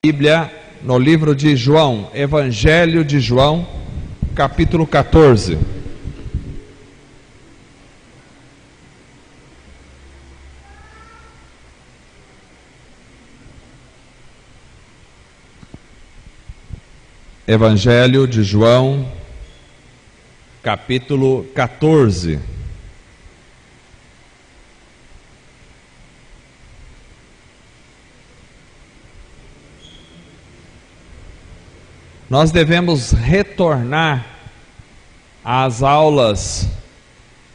Bíblia no livro de João, Evangelho de João, capítulo 14. Evangelho de João, capítulo 14. Nós devemos retornar às aulas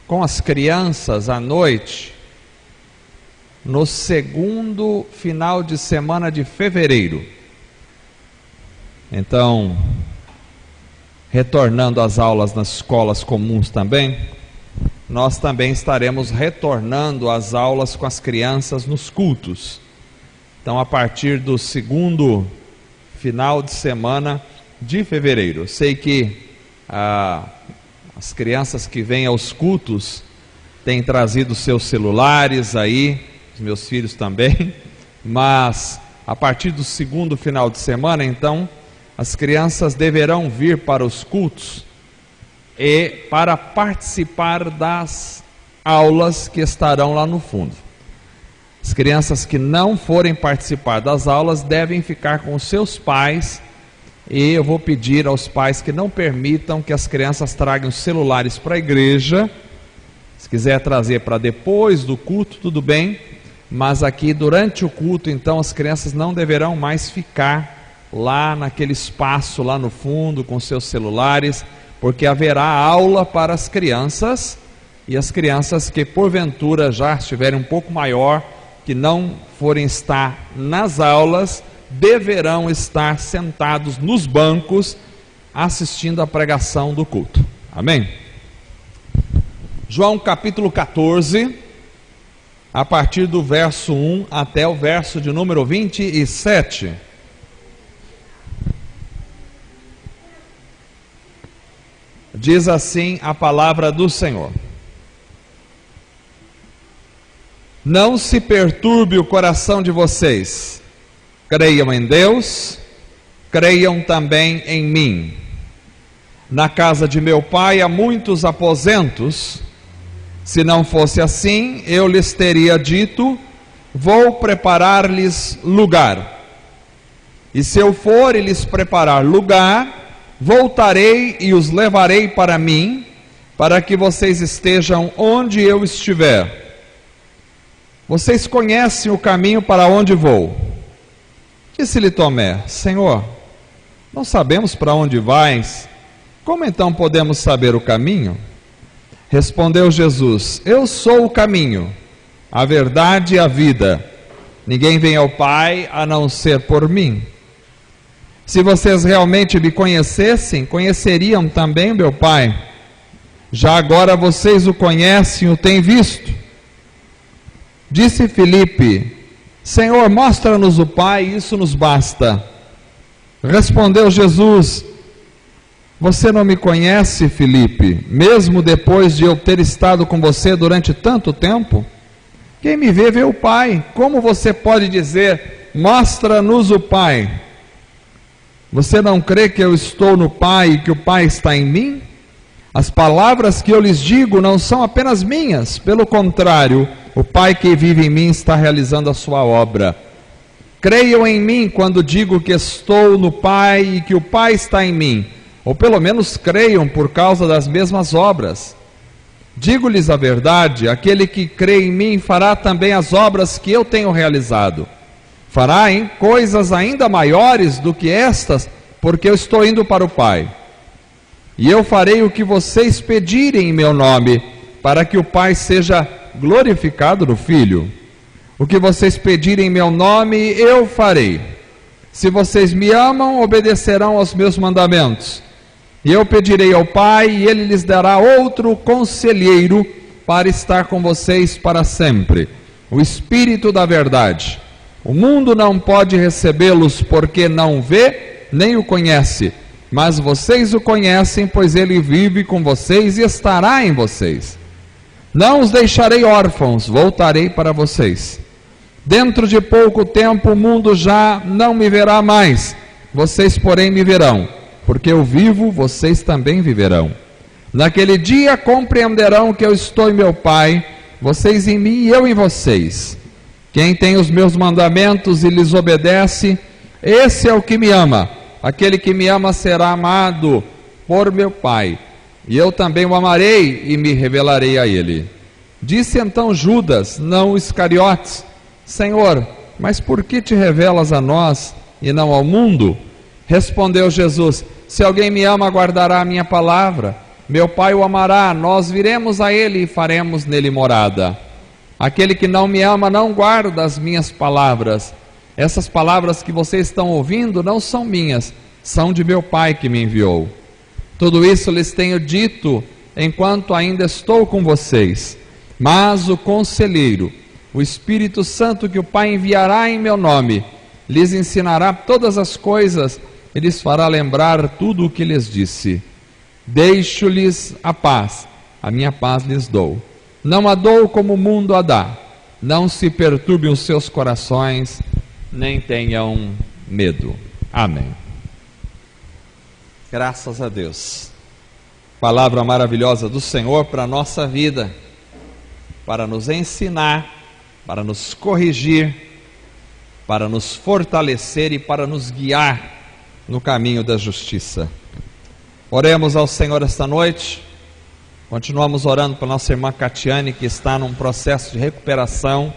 com as crianças à noite, no segundo final de semana de fevereiro. Então, retornando às aulas nas escolas comuns também, nós também estaremos retornando às aulas com as crianças nos cultos. Então, a partir do segundo final de semana de fevereiro. Sei que as crianças que vêm aos cultos têm trazido seus celulares aí, os meus filhos também, mas a partir do segundo final de semana, então, as crianças deverão vir para os cultos e para participar das aulas que estarão lá no fundo. As crianças que não forem participar das aulas devem ficar com os seus pais. E eu vou pedir aos pais que não permitam que as crianças tragam celulares para a igreja. Se quiser trazer para depois do culto, tudo bem. Mas aqui durante o culto, então, as crianças não deverão mais ficar lá naquele espaço, lá no fundo, com seus celulares, porque haverá aula para as crianças. E as crianças que porventura já estiverem um pouco maior, que não forem estar nas aulas, deverão estar sentados nos bancos assistindo a pregação do culto. Amém? João capítulo 14, a partir do verso 1 até o verso de número 27. Diz assim a palavra do Senhor: Não se perturbe o coração de vocês. Creiam em Deus, creiam também em mim. Na casa de meu pai há muitos aposentos. Se não fosse assim, eu lhes teria dito: vou preparar-lhes lugar. E se eu for e lhes preparar lugar, voltarei e os levarei para mim, para que vocês estejam onde eu estiver. Vocês conhecem o caminho para onde vou. Disse-lhe Tomé: Senhor, não sabemos para onde vais, como então podemos saber o caminho? Respondeu Jesus: Eu sou o caminho, a verdade e a vida. Ninguém vem ao Pai a não ser por mim. Se vocês realmente me conhecessem, conheceriam também meu Pai. Já agora vocês o conhecem e o têm visto. Disse Filipe: Senhor, mostra-nos o Pai, isso nos basta. Respondeu Jesus: Você não me conhece, Filipe, mesmo depois de eu ter estado com você durante tanto tempo? Quem me vê, vê o Pai. Como você pode dizer: mostra-nos o Pai? Você não crê que eu estou no Pai e que o Pai está em mim? As palavras que eu lhes digo não são apenas minhas, pelo contrário, o Pai que vive em mim está realizando a sua obra. Creiam em mim quando digo que estou no Pai e que o Pai está em mim, ou pelo menos creiam por causa das mesmas obras. Digo-lhes a verdade: aquele que crê em mim fará também as obras que eu tenho realizado. Fará coisas ainda maiores do que estas, porque eu estou indo para o Pai. E eu farei o que vocês pedirem em meu nome, para que o Pai seja glorificado no Filho. O que vocês pedirem em meu nome, eu farei. Se vocês me amam, obedecerão aos meus mandamentos. E eu pedirei ao Pai, e Ele lhes dará outro conselheiro para estar com vocês para sempre, o Espírito da verdade. O mundo não pode recebê-los, porque não vê nem o conhece. Mas vocês o conhecem, pois Ele vive com vocês e estará em vocês. Não os deixarei órfãos, voltarei para vocês. Dentro de pouco tempo o mundo já não me verá mais, vocês porém me verão, porque eu vivo, vocês também viverão. Naquele dia compreenderão que eu estou em meu Pai, vocês em mim e eu em vocês. Quem tem os meus mandamentos e lhes obedece, esse é o que me ama. Aquele que me ama será amado por meu Pai, e eu também o amarei e me revelarei a ele. Disse então Judas, não Iscariotes: Senhor, mas por que te revelas a nós e não ao mundo? Respondeu Jesus: se alguém me ama, guardará a minha palavra. Meu Pai o amará, nós viremos a ele e faremos nele morada. Aquele que não me ama não guarda as minhas palavras. Essas palavras que vocês estão ouvindo não são minhas, são de meu Pai que me enviou. Tudo isso lhes tenho dito enquanto ainda estou com vocês. Mas o Conselheiro, o Espírito Santo que o Pai enviará em meu nome, lhes ensinará todas as coisas e lhes fará lembrar tudo o que lhes disse. Deixo-lhes a paz, a minha paz lhes dou. Não a dou como o mundo a dá. Não se perturbem os seus corações, nem tenham medo. Amém. Graças a Deus. Palavra maravilhosa do Senhor para a nossa vida, para nos ensinar, para nos corrigir, para nos fortalecer e para nos guiar no caminho da justiça. Oremos ao Senhor esta noite. Continuamos orando para nossa irmã Catiane, que está num processo de recuperação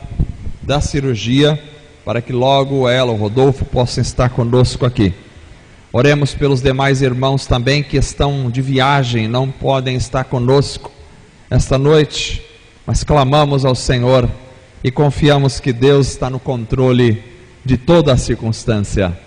da cirurgia, para que logo ela, o Rodolfo, possam estar conosco aqui. Oremos pelos demais irmãos também que estão de viagem, não podem estar conosco esta noite, mas clamamos ao Senhor e confiamos que Deus está no controle de toda a circunstância.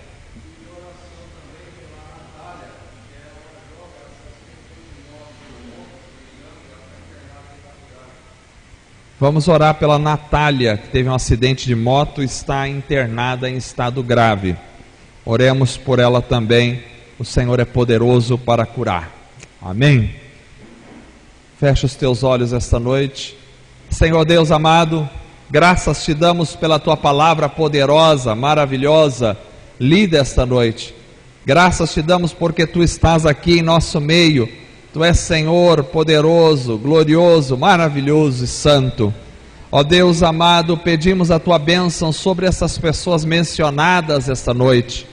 Vamos orar pela Natália, que teve um acidente de moto e está internada em estado grave. Oremos por ela também, o Senhor é poderoso para curar. Amém? Fecha os teus olhos esta noite. Senhor Deus amado, graças te damos pela tua palavra poderosa, maravilhosa, lida esta noite. Graças te damos porque tu estás aqui em nosso meio. Tu és Senhor poderoso, glorioso, maravilhoso e santo. Ó Deus amado, pedimos a tua bênção sobre essas pessoas mencionadas esta noite.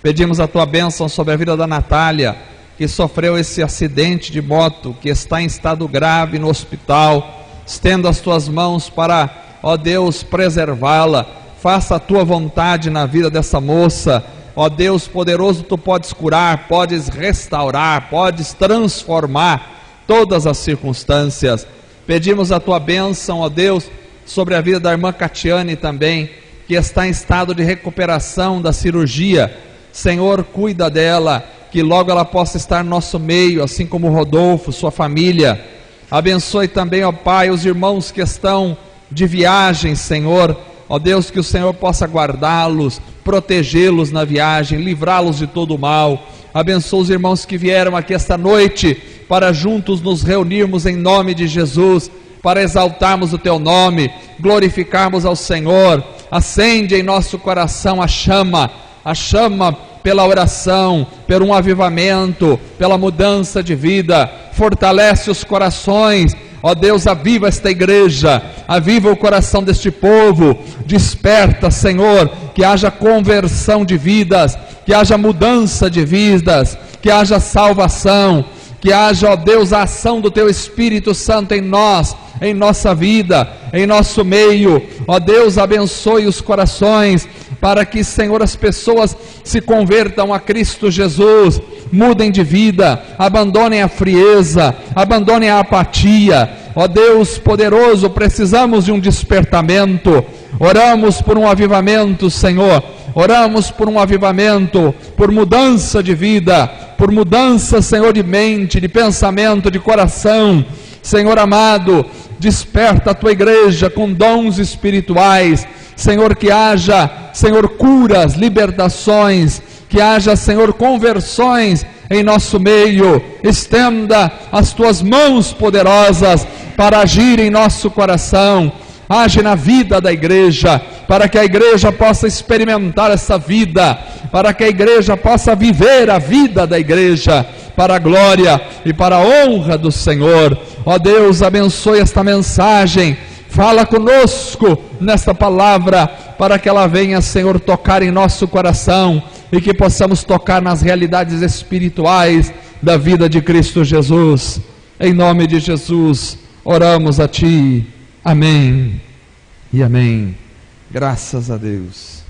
Pedimos a tua bênção sobre a vida da Natália, que sofreu esse acidente de moto, que está em estado grave no hospital. Estenda as tuas mãos para, ó Deus, preservá-la. Faça a tua vontade na vida dessa moça. Ó Deus poderoso, tu podes curar, podes restaurar, podes transformar todas as circunstâncias. Pedimos a tua bênção, ó Deus, sobre a vida da irmã Catiane também, que está em estado de recuperação da cirurgia. Senhor, cuida dela, que logo ela possa estar no nosso meio, assim como o Rodolfo, sua família. Abençoe também, ó Pai, os irmãos que estão de viagem, Senhor. Ó Deus, que o Senhor possa guardá-los, protegê-los na viagem, livrá-los de todo o mal. Abençoa os irmãos que vieram aqui esta noite, para juntos nos reunirmos em nome de Jesus, para exaltarmos o teu nome, glorificarmos ao Senhor. Acende em nosso coração a chama pela oração, por um avivamento, pela mudança de vida. Fortalece os corações. Ó Deus, aviva esta igreja, aviva o coração deste povo, desperta, Senhor, que haja conversão de vidas, que haja mudança de vidas, que haja salvação, que haja, ó Deus, a ação do Teu Espírito Santo em nós, em nossa vida, em nosso meio. Ó Deus, abençoe os corações, para que, Senhor, as pessoas se convertam a Cristo Jesus, mudem de vida, abandonem a frieza, abandonem a apatia. Ó Deus poderoso, precisamos de um despertamento. Oramos por um avivamento, Senhor. Oramos por um avivamento, por mudança de vida, por mudança, Senhor, de mente, de pensamento, de coração. Senhor amado, desperta a tua igreja com dons espirituais. Senhor, que haja, Senhor, curas, libertações, que haja, Senhor, conversões em nosso meio. Estenda as tuas mãos poderosas para agir em nosso coração. Age na vida da igreja, para para que a igreja possa experimentar essa vida, para que a igreja possa viver a vida da igreja, para a glória e para a honra do Senhor. Ó Deus, abençoe esta mensagem, fala conosco nesta palavra, para que ela venha, Senhor, tocar em nosso coração, e que possamos tocar nas realidades espirituais da vida de Cristo Jesus. Em nome de Jesus, oramos a Ti. Amém e amém. Graças a Deus.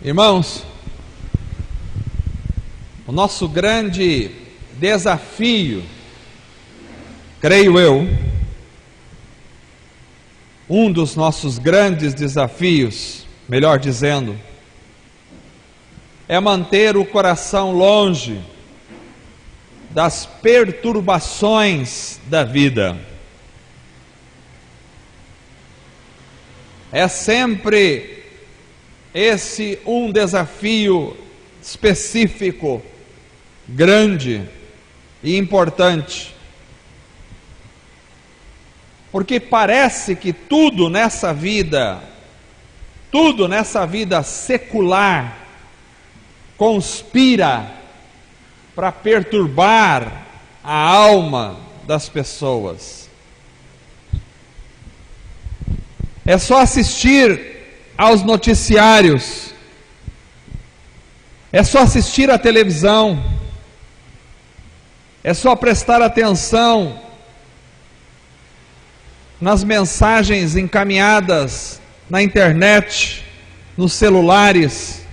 Irmãos, o nosso grande desafio, creio eu, um dos nossos grandes desafios, melhor dizendo, é manter o coração longe das perturbações da vida. É sempre esse um desafio específico, grande e importante, porque parece que tudo nessa vida secular conspira para perturbar a alma das pessoas. É só assistir aos noticiários, é só assistir à televisão, é só prestar atenção nas mensagens encaminhadas na internet, nos celulares,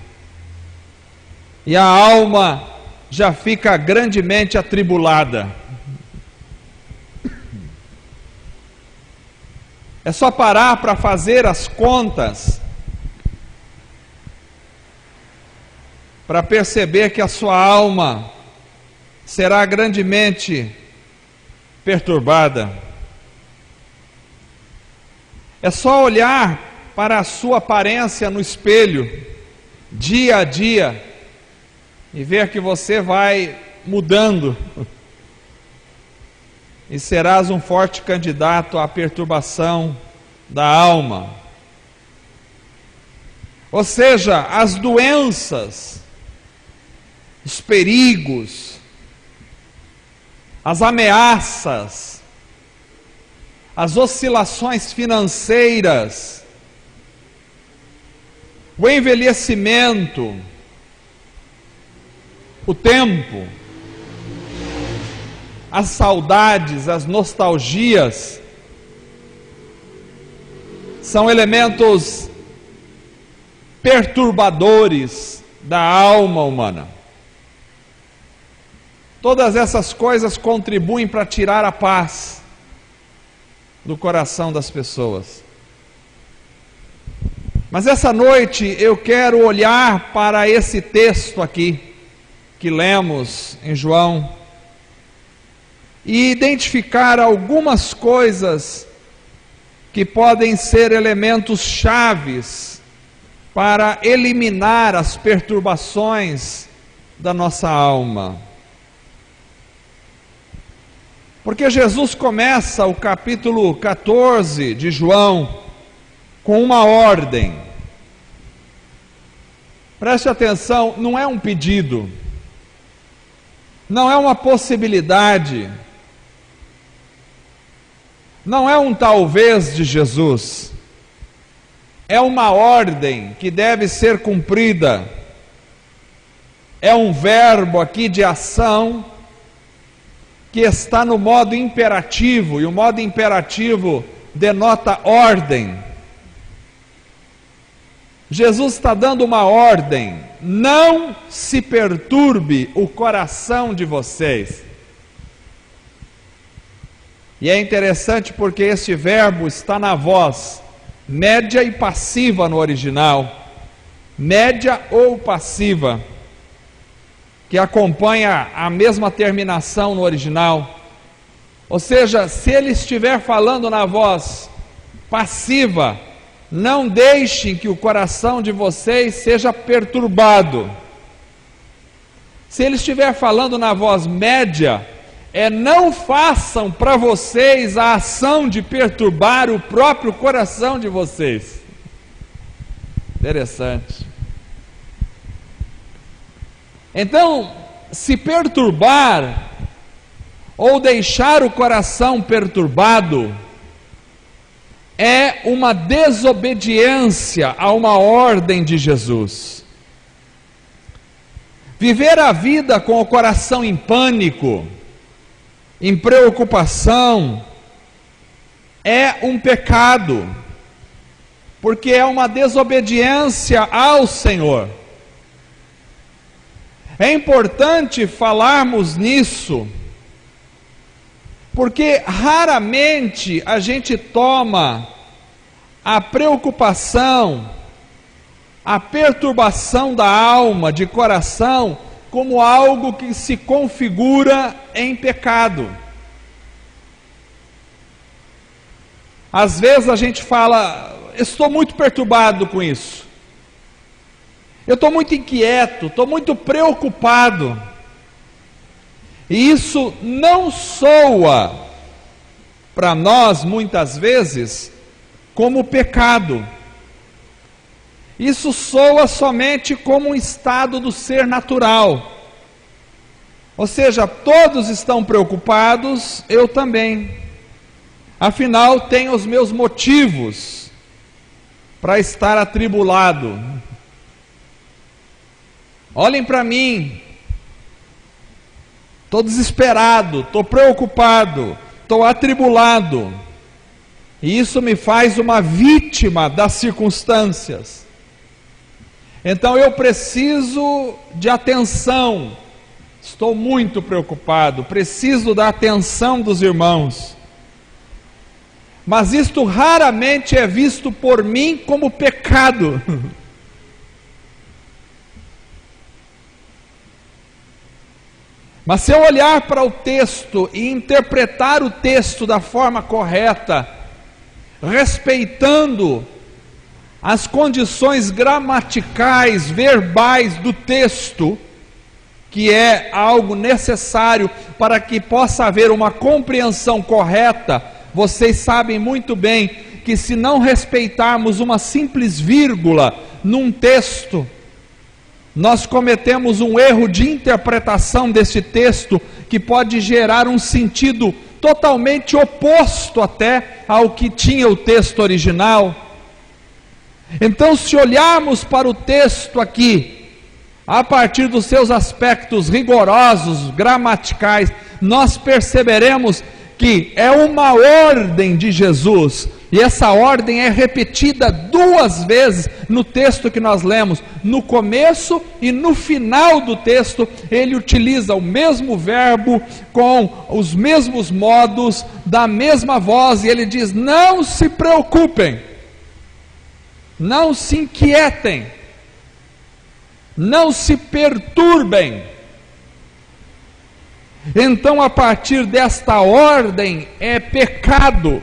e a alma já fica grandemente atribulada. É só parar para fazer as contas, para perceber que a sua alma será grandemente perturbada. É só olhar para a sua aparência no espelho, dia a dia, e ver que você vai mudando, e serás um forte candidato à perturbação da alma. Ou seja, as doenças, os perigos, as ameaças, as oscilações financeiras, o envelhecimento, o tempo, as saudades, as nostalgias, são elementos perturbadores da alma humana. Todas essas coisas contribuem para tirar a paz do coração das pessoas. Mas essa noite eu quero olhar para esse texto aqui, que lemos em João, e identificar algumas coisas que podem ser elementos chaves para eliminar as perturbações da nossa alma. Porque Jesus começa o capítulo 14 de João com uma ordem. Preste atenção, não é um pedido, não é uma possibilidade, não é um talvez de Jesus, é uma ordem que deve ser cumprida, é um verbo aqui de ação que está no modo imperativo, e o modo imperativo denota ordem. Jesus está dando uma ordem: não se perturbe o coração de vocês. E é interessante porque este verbo está na voz média e passiva no original, média ou passiva, que acompanha a mesma terminação no original. Ou seja, se ele estiver falando na voz passiva, não deixem que o coração de vocês seja perturbado. Se ele estiver falando na voz média, não façam para vocês a ação de perturbar o próprio coração de vocês. Interessante. Então, se perturbar ou deixar o coração perturbado é uma desobediência a uma ordem de Jesus. Viver a vida com o coração em pânico, em preocupação, é um pecado, porque é uma desobediência ao Senhor. É importante falarmos nisso, porque raramente a gente toma a preocupação, a perturbação da alma, de coração, como algo que se configura em pecado. Às vezes a gente fala, estou muito perturbado com isso, eu estou muito inquieto, estou muito preocupado. E isso não soa para nós, muitas vezes, como pecado. Isso soa somente como um estado do ser natural. Ou seja, todos estão preocupados, eu também. Afinal, tenho os meus motivos para estar atribulado. Olhem para mim. Estou desesperado, estou preocupado, estou atribulado. E isso me faz uma vítima das circunstâncias. Então eu preciso de atenção. Estou muito preocupado, preciso da atenção dos irmãos. Mas isto raramente é visto por mim como pecado. Mas se eu olhar para o texto e interpretar o texto da forma correta, respeitando as condições gramaticais, verbais do texto, que é algo necessário para que possa haver uma compreensão correta, vocês sabem muito bem que se não respeitarmos uma simples vírgula num texto, nós cometemos um erro de interpretação desse texto que pode gerar um sentido totalmente oposto até ao que tinha o texto original. Então, se olharmos para o texto aqui, a partir dos seus aspectos rigorosos, gramaticais, nós perceberemos que é uma ordem de Jesus, e essa ordem é repetida 2 vezes no texto que nós lemos. No começo e no final do texto, ele utiliza o mesmo verbo, com os mesmos modos, da mesma voz, e ele diz: não se preocupem, não se inquietem, não se perturbem. Então, a partir desta ordem, é pecado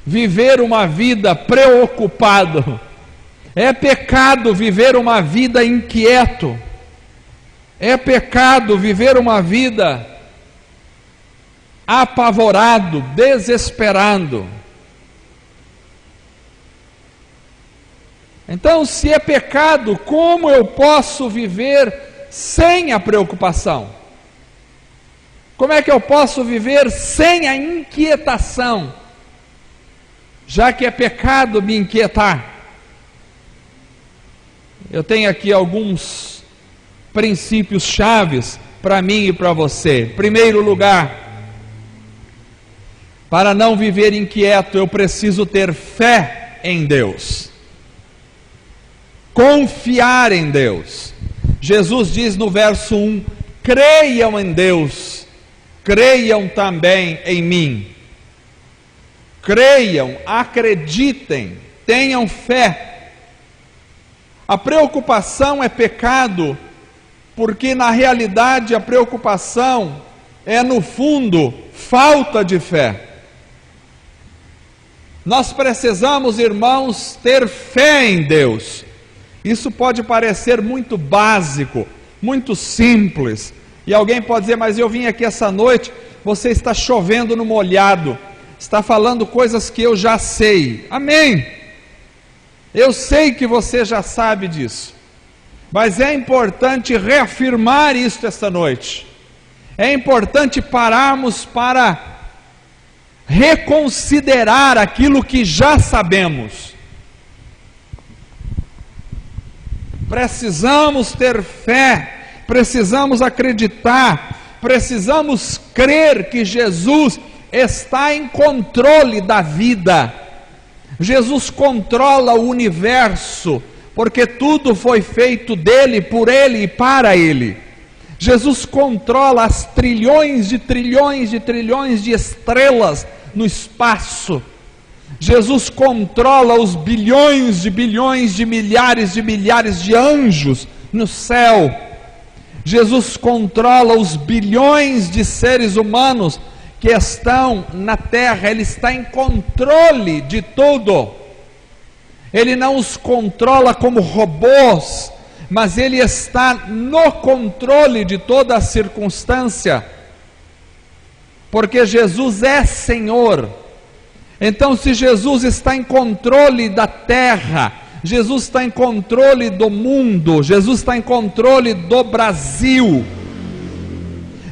viver uma vida preocupado, é pecado viver uma vida inquieto, é pecado viver uma vida apavorado, desesperado. Então, se é pecado, como eu posso viver sem a preocupação? Como é que eu posso viver sem a inquietação? Já que é pecado me inquietar. Eu tenho aqui alguns princípios chaves para mim e para você. Em primeiro lugar, para não viver inquieto, eu preciso ter fé em Deus. Confiar em Deus. Jesus diz no verso 1: creiam em Deus, creiam também em mim. Creiam, acreditem, tenham fé. A preocupação é pecado, porque na realidade a preocupação é, no fundo, falta de fé. Nós precisamos, irmãos, ter fé em Deus. Isso pode parecer muito básico, muito simples, e alguém pode dizer: mas eu vim aqui essa noite você está chovendo no molhado, está falando coisas que eu já sei. Amém. Eu sei que você já sabe disso, mas é importante reafirmar isso esta noite. É importante pararmos para reconsiderar aquilo que já sabemos. Precisamos ter fé, precisamos acreditar, precisamos crer que Jesus está em controle da vida. Jesus controla o universo, porque tudo foi feito dele, por ele e para ele. Jesus controla as trilhões de trilhões de trilhões de estrelas no espaço. Jesus controla os bilhões de milhares de anjos no céu. Jesus controla os bilhões de seres humanos que estão na terra. Ele está em controle de tudo. Ele não os controla como robôs, mas Ele está no controle de toda a circunstância, porque Jesus é Senhor. Então, se Jesus está em controle da terra, Jesus está em controle do mundo, Jesus está em controle do Brasil,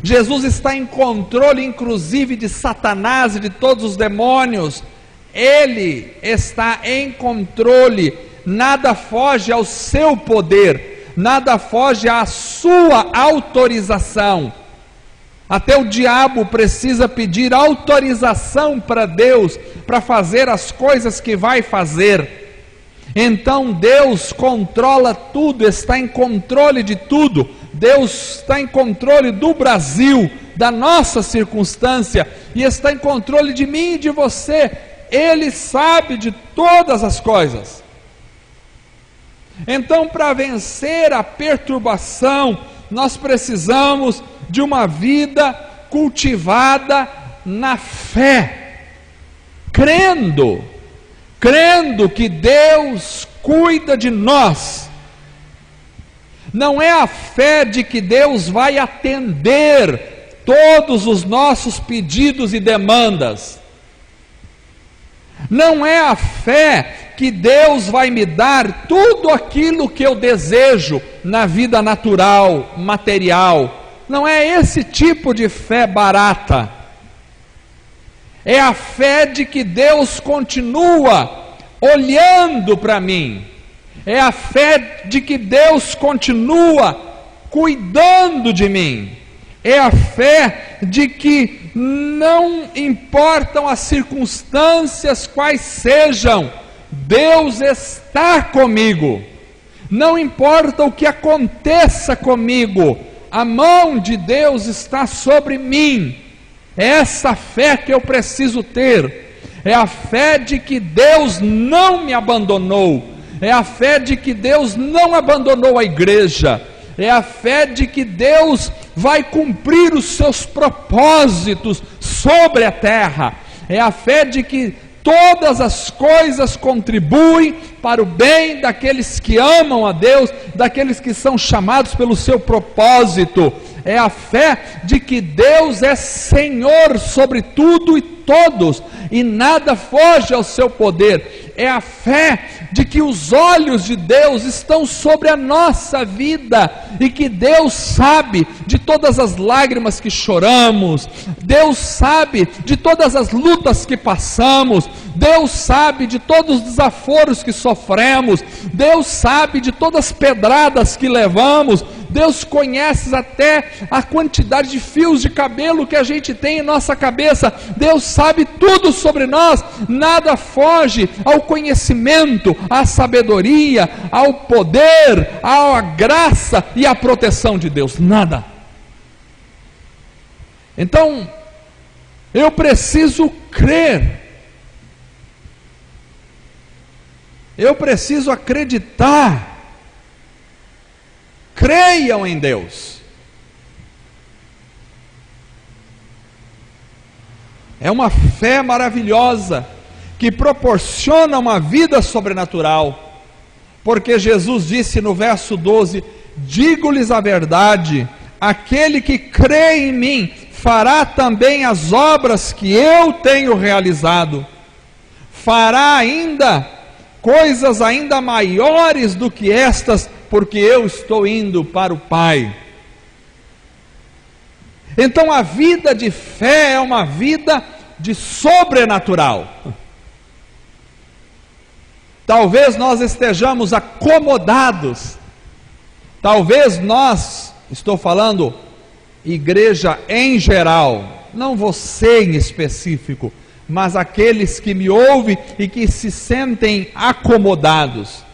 Jesus está em controle inclusive de Satanás e de todos os demônios. Ele está em controle, nada foge ao seu poder, nada foge à sua autorização. Até o diabo precisa pedir autorização para Deus, para fazer as coisas que vai fazer. Então Deus controla tudo, está em controle de tudo. Deus está em controle do Brasil, da nossa circunstância, e está em controle de mim e de você. Ele sabe de todas as coisas. Então, para vencer a perturbação, nós precisamos de uma vida cultivada na fé, crendo que Deus cuida de nós. Não é a fé de que Deus vai atender todos os nossos pedidos e demandas. Não é a fé que Deus vai me dar tudo aquilo que eu desejo na vida natural, material. Não é esse tipo de fé barata. É a fé de que Deus continua olhando para mim. É a fé de que Deus continua cuidando de mim. É a fé de que não importam as circunstâncias quais sejam, Deus está comigo. Não importa o que aconteça comigo, a mão de Deus está sobre mim. É essa fé que eu preciso ter. É a fé de que Deus não me abandonou. É a fé de que Deus não abandonou a igreja. É a fé de que Deus vai cumprir os seus propósitos sobre a terra. É a fé de que todas as coisas contribuem para o bem daqueles que amam a Deus, daqueles que são chamados pelo seu propósito. É a fé de que Deus é Senhor sobre tudo e todos, e nada foge ao seu poder. É a fé de que os olhos de Deus estão sobre a nossa vida, e que Deus sabe de todas as lágrimas que choramos, Deus sabe de todas as lutas que passamos, Deus sabe de todos os desaforos que sofremos, Deus sabe de todas as pedradas que levamos, Deus conhece até a quantidade de fios de cabelo que a gente tem em nossa cabeça. Deus sabe tudo sobre nós. Nada foge ao conhecimento, à sabedoria, ao poder, à graça e à proteção de Deus. Nada. Então, eu preciso crer. Eu preciso acreditar. Creiam em Deus. É uma fé maravilhosa que proporciona uma vida sobrenatural, porque Jesus disse no verso 12: digo-lhes a verdade, aquele que crê em mim fará também as obras que eu tenho realizado, fará ainda coisas ainda maiores do que estas, porque eu estou indo para o Pai. Então a vida de fé é uma vida de sobrenatural. Talvez nós estejamos acomodados, talvez nós, estou falando igreja em geral, não você em específico, mas aqueles que me ouvem e que se sentem acomodados.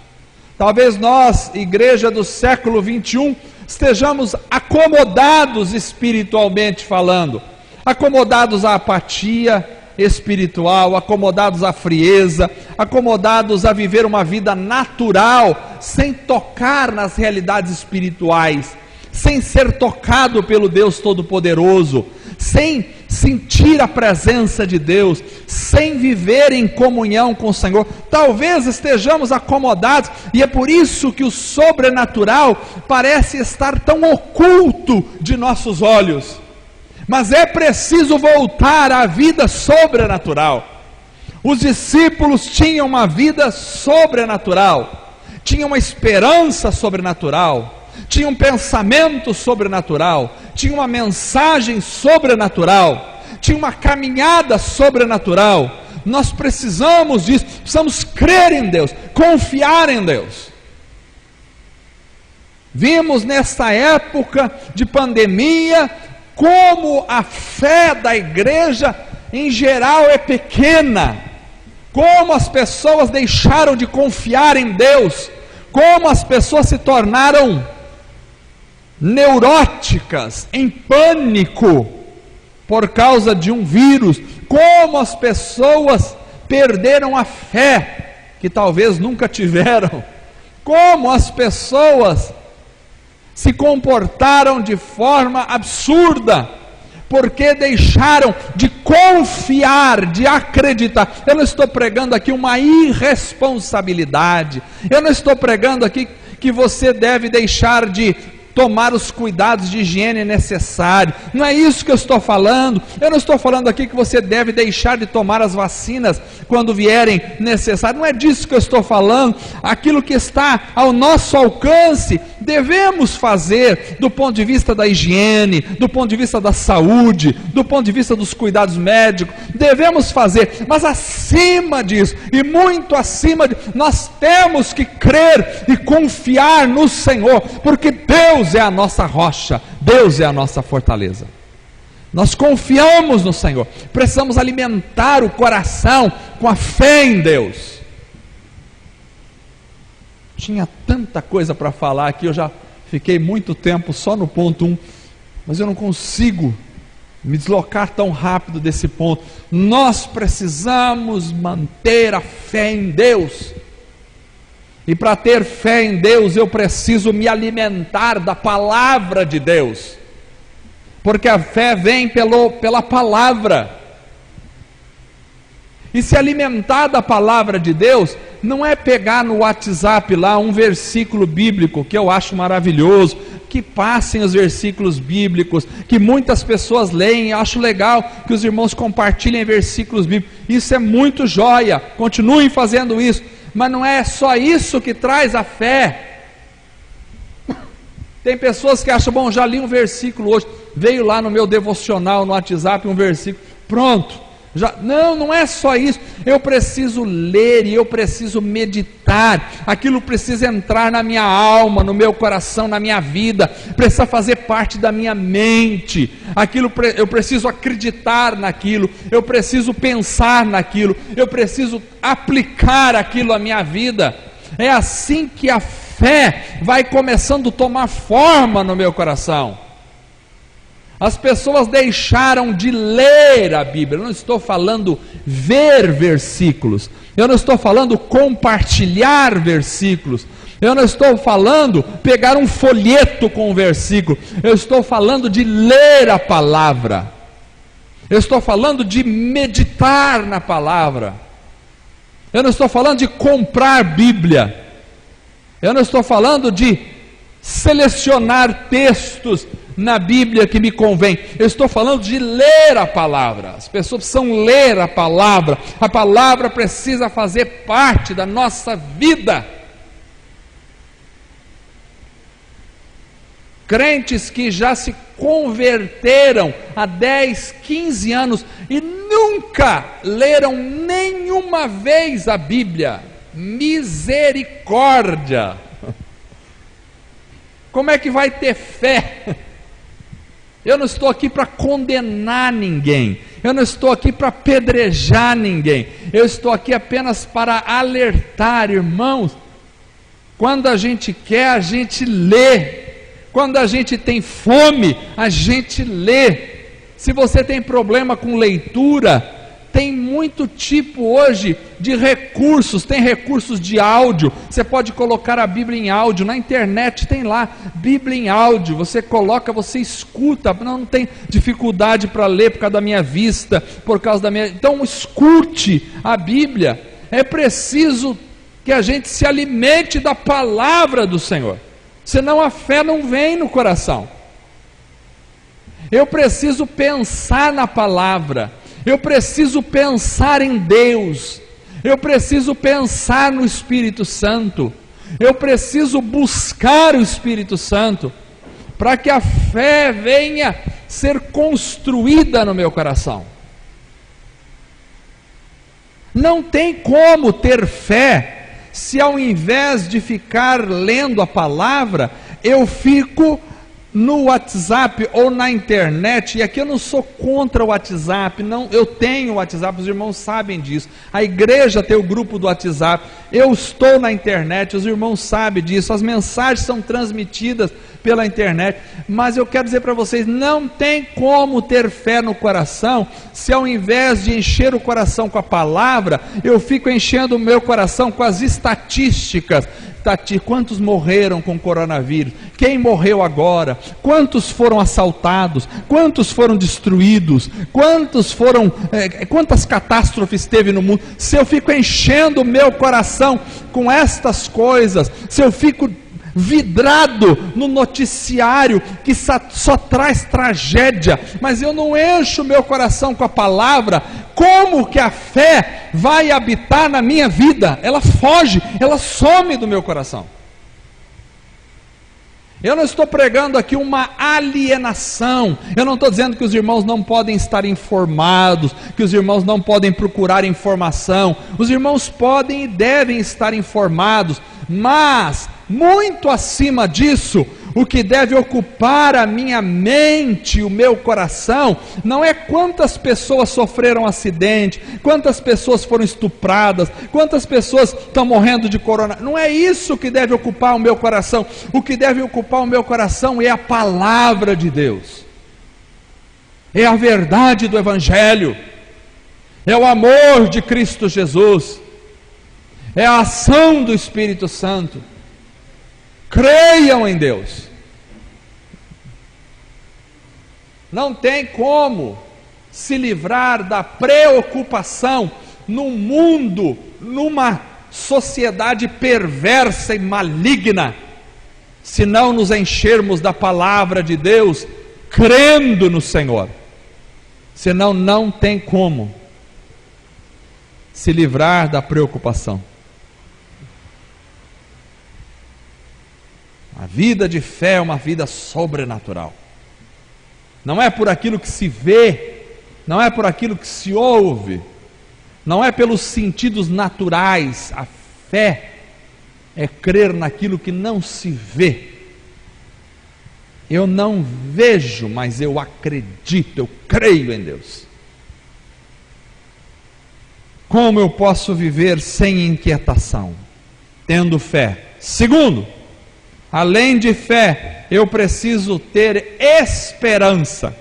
Talvez nós, igreja do século 21, estejamos acomodados espiritualmente falando, acomodados à apatia espiritual, acomodados à frieza, acomodados a viver uma vida natural, sem tocar nas realidades espirituais, sem ser tocado pelo Deus Todo-Poderoso, sem sentir a presença de Deus, sem viver em comunhão com o Senhor. Talvez estejamos acomodados, e é por isso que o sobrenatural parece estar tão oculto de nossos olhos. Mas é preciso voltar à vida sobrenatural. Os discípulos tinham uma vida sobrenatural, tinham uma esperança sobrenatural, tinha um pensamento sobrenatural, tinha uma mensagem sobrenatural, tinha uma caminhada sobrenatural. Nós precisamos disso, precisamos crer em Deus, confiar em Deus. Vimos nesta época de pandemia como a fé da igreja em geral é pequena, como as pessoas deixaram de confiar em Deus, como as pessoas se tornaram neuróticas, em pânico, por causa de um vírus, como as pessoas perderam a fé, que talvez nunca tiveram, como as pessoas se comportaram de forma absurda, porque deixaram de confiar, de acreditar. Eu não estou pregando aqui uma irresponsabilidade, eu não estou pregando aqui que você deve deixar de tomar os cuidados de higiene necessários, não é isso que eu estou falando. Eu não estou falando aqui que você deve deixar de tomar as vacinas quando vierem necessárias, não é disso que eu estou falando. Aquilo que está ao nosso alcance, devemos fazer do ponto de vista da higiene, do ponto de vista da saúde, do ponto de vista dos cuidados médicos, devemos fazer, mas acima disso, e muito acima disso, nós temos que crer e confiar no Senhor, porque Deus é a nossa rocha, Deus é a nossa fortaleza. Nós confiamos no Senhor, precisamos alimentar o coração com a fé em Deus. Tinha tanta coisa para falar aqui, eu já fiquei muito tempo só no ponto 1, mas eu não consigo me deslocar tão rápido desse ponto. Nós precisamos manter a fé em Deus. E para ter fé em Deus, eu preciso me alimentar da palavra de Deus, porque a fé vem pela palavra. E se alimentar da palavra de Deus, não é pegar no WhatsApp lá um versículo bíblico, que eu acho maravilhoso, que passem os versículos bíblicos, que muitas pessoas leem, eu acho legal que os irmãos compartilhem versículos bíblicos, isso é muito joia, continuem fazendo isso, mas não é só isso que traz a fé. Tem pessoas que acham, bom, já li um versículo hoje, veio lá no meu devocional, no WhatsApp, um versículo, pronto. Não é só isso, eu preciso ler e eu preciso meditar, aquilo precisa entrar na minha alma, no meu coração, na minha vida, precisa fazer parte da minha mente, eu preciso acreditar naquilo, eu preciso pensar naquilo, eu preciso aplicar aquilo à minha vida. É assim que a fé vai começando a tomar forma no meu coração. As pessoas deixaram de ler a Bíblia. Eu não estou falando ver versículos, eu não estou falando compartilhar versículos, eu não estou falando pegar um folheto com um versículo, eu estou falando de ler a palavra, eu estou falando de meditar na palavra, eu não estou falando de comprar Bíblia, eu não estou falando de selecionar textos na Bíblia que me convém. Eu estou falando de ler a palavra. As pessoas precisam ler a palavra precisa fazer parte da nossa vida. Crentes que já se converteram há 10, 15 anos e nunca leram nenhuma vez a Bíblia. Misericórdia! Como é que vai ter fé? Eu não estou aqui para condenar ninguém, eu não estou aqui para apedrejar ninguém, eu estou aqui apenas para alertar, irmãos. Quando a gente quer, a gente lê. Quando a gente tem fome, a gente lê. Se você tem problema com leitura, tem muito tipo hoje de recursos. Tem recursos de áudio, você pode colocar a Bíblia em áudio, na internet tem lá, Bíblia em áudio, você coloca, você escuta, não tem dificuldade para ler por causa da minha vista, por causa da minha... Então escute a Bíblia. É preciso que a gente se alimente da palavra do Senhor, senão a fé não vem no coração. Eu preciso pensar na palavra, eu preciso pensar em Deus, eu preciso pensar no Espírito Santo, eu preciso buscar o Espírito Santo, para que a fé venha ser construída no meu coração. Não tem como ter fé se ao invés de ficar lendo a palavra, eu fico no WhatsApp ou na internet. E aqui eu não sou contra o WhatsApp, não, eu tenho o WhatsApp, os irmãos sabem disso, a igreja tem o grupo do WhatsApp, eu estou na internet, os irmãos sabem disso, as mensagens são transmitidas pela internet, mas eu quero dizer para vocês, não tem como ter fé no coração, se ao invés de encher o coração com a palavra, eu fico enchendo o meu coração com as estatísticas. Quantos morreram com coronavírus? Quem morreu agora? Quantos foram assaltados? Quantos foram destruídos? Quantas catástrofes teve no mundo? Se eu fico enchendo o meu coração com estas coisas, se eu fico vidrado no noticiário que só traz tragédia, mas eu não encho o meu coração com a palavra, como que a fé vai habitar na minha vida? Ela foge, ela some do meu coração. Eu não estou pregando aqui uma alienação, eu não estou dizendo que os irmãos não podem estar informados, que os irmãos não podem procurar informação, os irmãos podem e devem estar informados, mas muito acima disso, o que deve ocupar a minha mente, o meu coração, não é quantas pessoas sofreram acidente, quantas pessoas foram estupradas, quantas pessoas estão morrendo de corona, não é isso que deve ocupar o meu coração. O que deve ocupar o meu coração é a palavra de Deus, é a verdade do Evangelho, é o amor de Cristo Jesus, é a ação do Espírito Santo. Creiam em Deus. Não tem como se livrar da preocupação num mundo, numa sociedade perversa e maligna, se não nos enchermos da palavra de Deus, crendo no Senhor. Senão não tem como se livrar da preocupação. A vida de fé é uma vida sobrenatural. Não é por aquilo que se vê, não é por aquilo que se ouve, não é pelos sentidos naturais. A fé é crer naquilo que não se vê. Eu não vejo, mas eu acredito, eu creio em Deus. Como eu posso viver sem inquietação? Tendo fé. Segundo, além de fé, eu preciso ter esperança.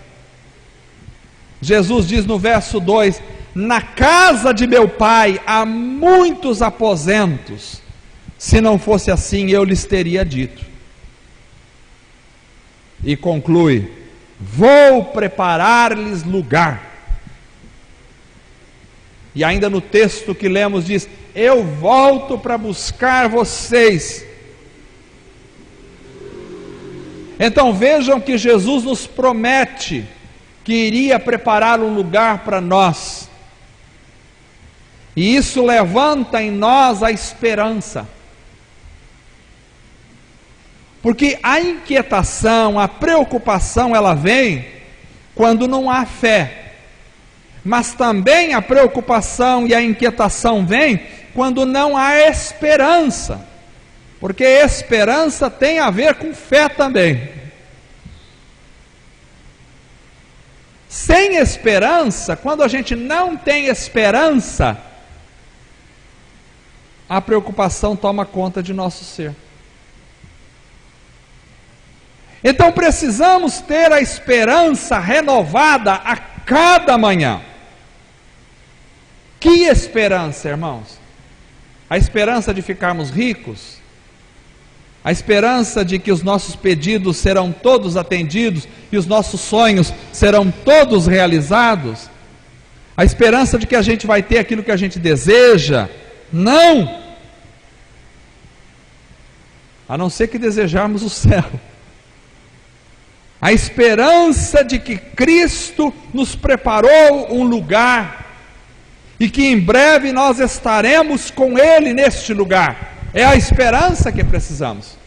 Jesus diz no verso 2: na casa de meu pai há muitos aposentos, se não fosse assim eu lhes teria dito. E conclui: vou preparar-lhes lugar. E ainda no texto que lemos diz: eu volto para buscar vocês. Então vejam que Jesus nos promete que iria preparar um lugar para nós. E isso levanta em nós a esperança. Porque a inquietação, a preocupação, ela vem quando não há fé. Mas também a preocupação e a inquietação vem quando não há esperança. Porque esperança tem a ver com fé também. Sem esperança, quando a gente não tem esperança, a preocupação toma conta de nosso ser. Então precisamos ter a esperança renovada a cada manhã. Que esperança, irmãos? A esperança de ficarmos ricos? A esperança de que os nossos pedidos serão todos atendidos e os nossos sonhos serão todos realizados? A esperança de que a gente vai ter aquilo que a gente deseja? Não! A não ser que desejarmos o céu. A esperança de que Cristo nos preparou um lugar e que em breve nós estaremos com Ele neste lugar. É a esperança que precisamos.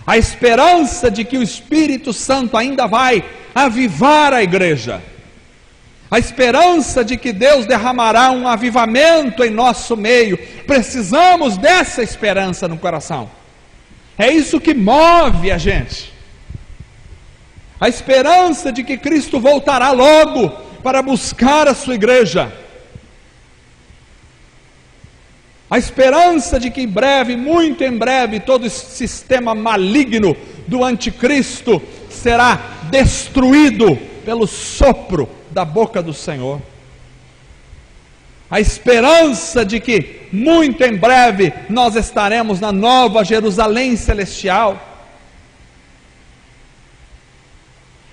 A esperança de que o Espírito Santo ainda vai avivar a igreja. A esperança de que Deus derramará um avivamento em nosso meio. Precisamos dessa esperança no coração. É isso que move a gente. A esperança de que Cristo voltará logo para buscar a sua igreja. A esperança de que em breve, muito em breve, todo esse sistema maligno do anticristo será destruído pelo sopro da boca do Senhor. A esperança de que muito em breve nós estaremos na nova Jerusalém celestial.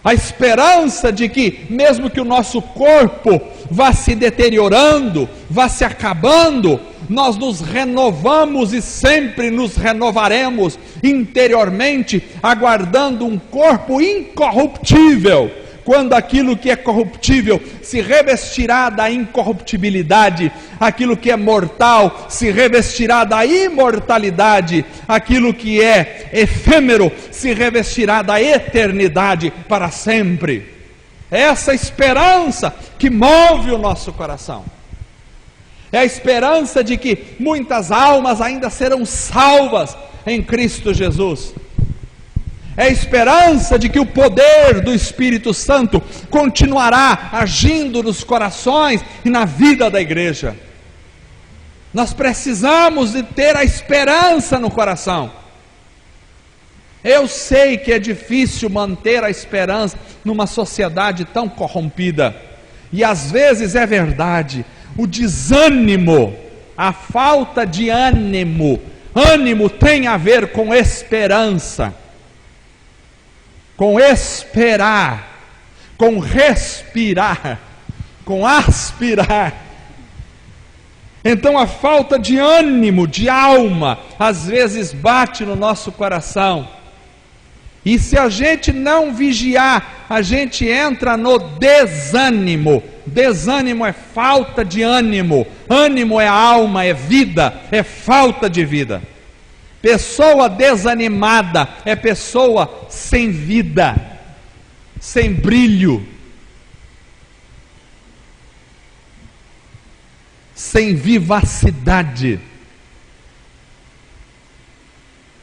A esperança de que, mesmo que o nosso corpo vá se deteriorando, vá se acabando, nós nos renovamos e sempre nos renovaremos interiormente, aguardando um corpo incorruptível, quando aquilo que é corruptível se revestirá da incorruptibilidade, aquilo que é mortal se revestirá da imortalidade, aquilo que é efêmero se revestirá da eternidade para sempre. É essa esperança que move o nosso coração. É a esperança de que muitas almas ainda serão salvas em Cristo Jesus. É a esperança de que o poder do Espírito Santo continuará agindo nos corações e na vida da igreja. Nós precisamos de ter a esperança no coração. Eu sei que é difícil manter a esperança numa sociedade tão corrompida. E às vezes é verdade. O desânimo, a falta de ânimo tem a ver com esperança. Com esperar, com respirar, com aspirar. Então a falta de ânimo, de alma, às vezes bate no nosso coração. E se a gente não vigiar, a gente entra no desânimo. Desânimo é falta de ânimo. Ânimo é alma, é vida, é falta de vida. Pessoa desanimada é pessoa sem vida, sem brilho, sem vivacidade.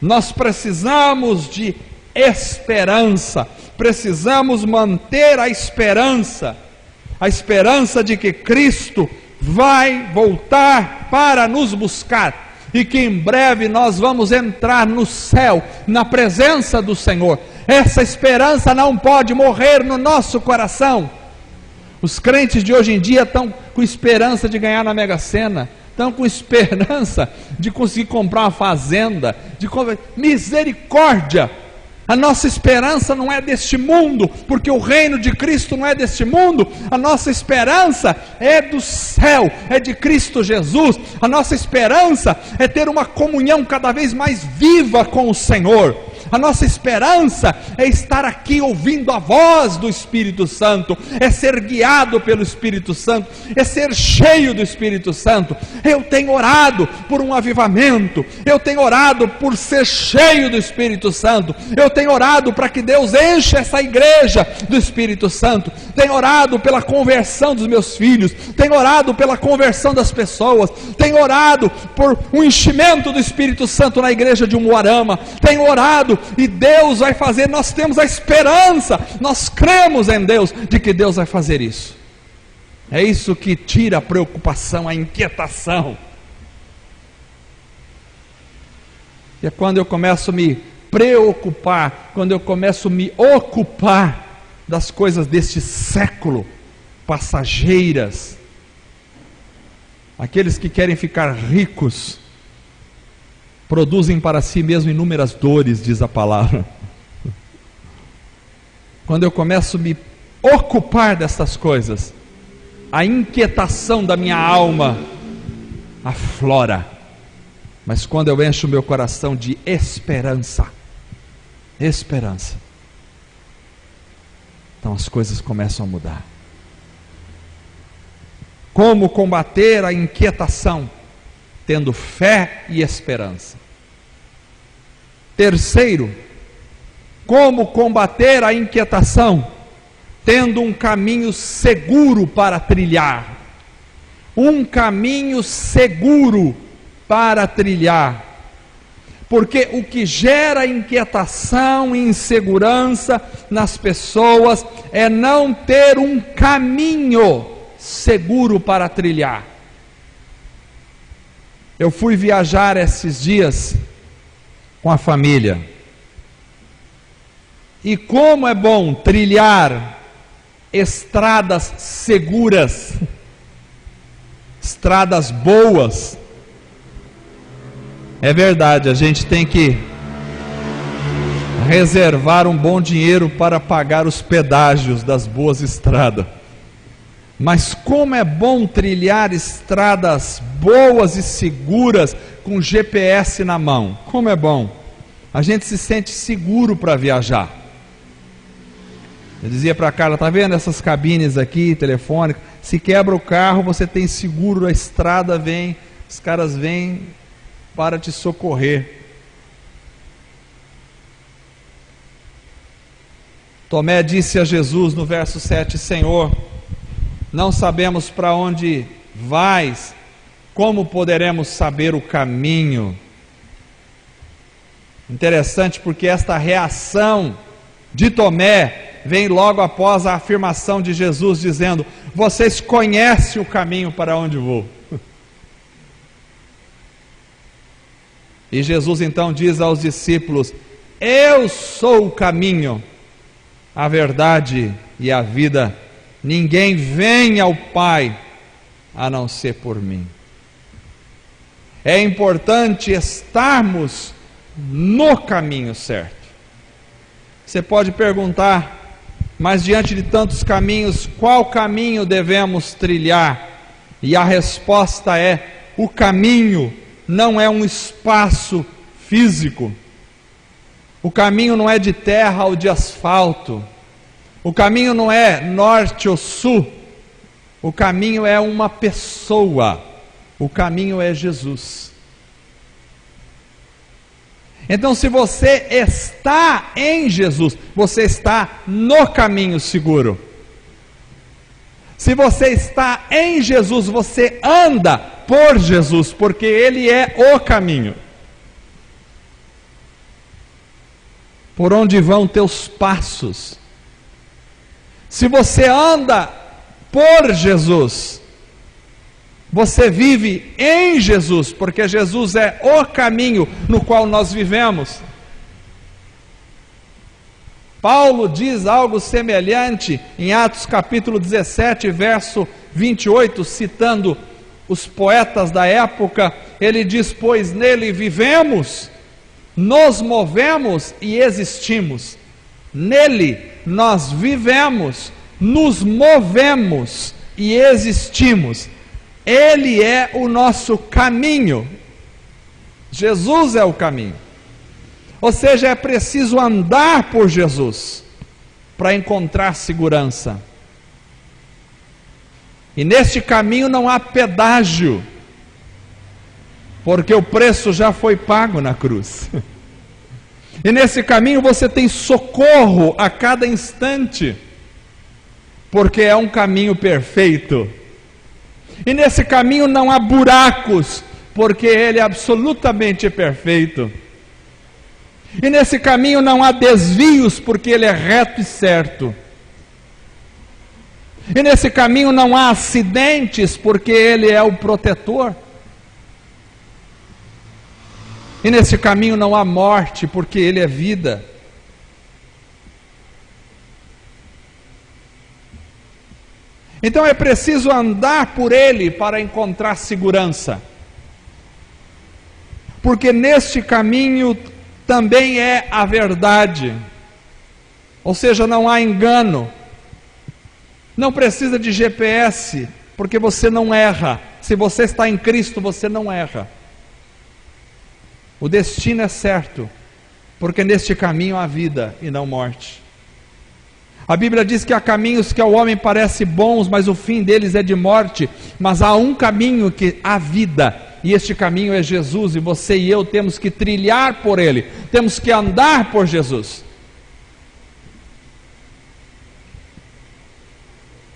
Nós precisamos de esperança, precisamos manter a esperança de que Cristo vai voltar para nos buscar. E que em breve nós vamos entrar no céu, na presença do Senhor. Essa esperança não pode morrer no nosso coração. Os crentes de hoje em dia estão com esperança de ganhar na Mega Sena, estão com esperança de conseguir comprar uma fazenda, misericórdia. A nossa esperança não é deste mundo, porque o reino de Cristo não é deste mundo. A nossa esperança é do céu, é de Cristo Jesus. A nossa esperança é ter uma comunhão cada vez mais viva com o Senhor. A nossa esperança é estar aqui ouvindo a voz do Espírito Santo, é ser guiado pelo Espírito Santo, é ser cheio do Espírito Santo. Eu tenho orado por um avivamento, eu tenho orado por ser cheio do Espírito Santo, eu tenho orado para que Deus encha essa igreja do Espírito Santo, tenho orado pela conversão dos meus filhos, tenho orado pela conversão das pessoas, tenho orado por um enchimento do Espírito Santo na igreja de Umuarama, tenho orado e Deus vai fazer. Nós temos a esperança, nós cremos em Deus, de que Deus vai fazer isso. É isso que tira a preocupação, a inquietação. E é quando eu começo a me preocupar, quando eu começo a me ocupar das coisas deste século, passageiras, aqueles que querem ficar ricos, produzem para si mesmo inúmeras dores, diz a palavra. Quando eu começo a me ocupar dessas coisas, a inquietação da minha alma aflora. Mas quando eu encho o meu coração de esperança, então as coisas começam a mudar. Como combater a inquietação? Tendo fé e esperança. Terceiro, como combater a inquietação? Tendo um caminho seguro para trilhar. Um caminho seguro para trilhar. Porque o que gera inquietação e insegurança nas pessoas é não ter um caminho seguro para trilhar. Eu fui viajar esses dias com a família. E como é bom trilhar estradas seguras, estradas boas. É verdade, a gente tem que reservar um bom dinheiro para pagar os pedágios das boas estradas. Mas como é bom trilhar estradas boas e seguras com GPS na mão. Como é bom. A gente se sente seguro para viajar. Eu dizia para a Carla, está vendo essas cabines aqui, telefônicas? Se quebra o carro, você tem seguro, a estrada vem, os caras vêm para te socorrer. Tomé disse a Jesus no verso 7, Senhor, não sabemos para onde vais, como poderemos saber o caminho? Interessante porque esta reação de Tomé vem logo após a afirmação de Jesus dizendo, vocês conhecem o caminho para onde vou. E Jesus então diz aos discípulos, eu sou o caminho, a verdade e a vida, ninguém vem ao Pai a não ser por mim. É importante estarmos no caminho certo. Você pode perguntar, mas diante de tantos caminhos, qual caminho devemos trilhar? E a resposta é, o caminho não é um espaço físico. O caminho não é de terra ou de asfalto. O caminho não é norte ou sul. O caminho é uma pessoa. O caminho é Jesus. Então, se você está em Jesus, você está no caminho seguro. Se você está em Jesus, você anda por Jesus, porque Ele é o caminho. Por onde vão teus passos? Se você anda por Jesus, você vive em Jesus, porque Jesus é o caminho no qual nós vivemos. Paulo diz algo semelhante em Atos capítulo 17, verso 28, citando os poetas da época, ele diz, pois nele vivemos, nos movemos e existimos. Nele nós vivemos, nos movemos e existimos. Ele é o nosso caminho. Jesus é o caminho. Ou seja, é preciso andar por Jesus para encontrar segurança. E neste caminho não há pedágio, porque o preço já foi pago na cruz. E nesse caminho você tem socorro a cada instante, porque é um caminho perfeito. E nesse caminho não há buracos, porque ele é absolutamente perfeito. E nesse caminho não há desvios, porque ele é reto e certo. E nesse caminho não há acidentes, porque ele é o protetor. E nesse caminho não há morte, porque ele é vida. Então é preciso andar por ele para encontrar segurança. Porque neste caminho também é a verdade. Ou seja, não há engano. Não precisa de GPS, porque você não erra. Se você está em Cristo, você não erra. O destino é certo, porque neste caminho há vida e não morte. A Bíblia diz que há caminhos que ao homem parecem bons, mas o fim deles é de morte. Mas há um caminho que há vida, e este caminho é Jesus, e você e eu temos que trilhar por ele, temos que andar por Jesus.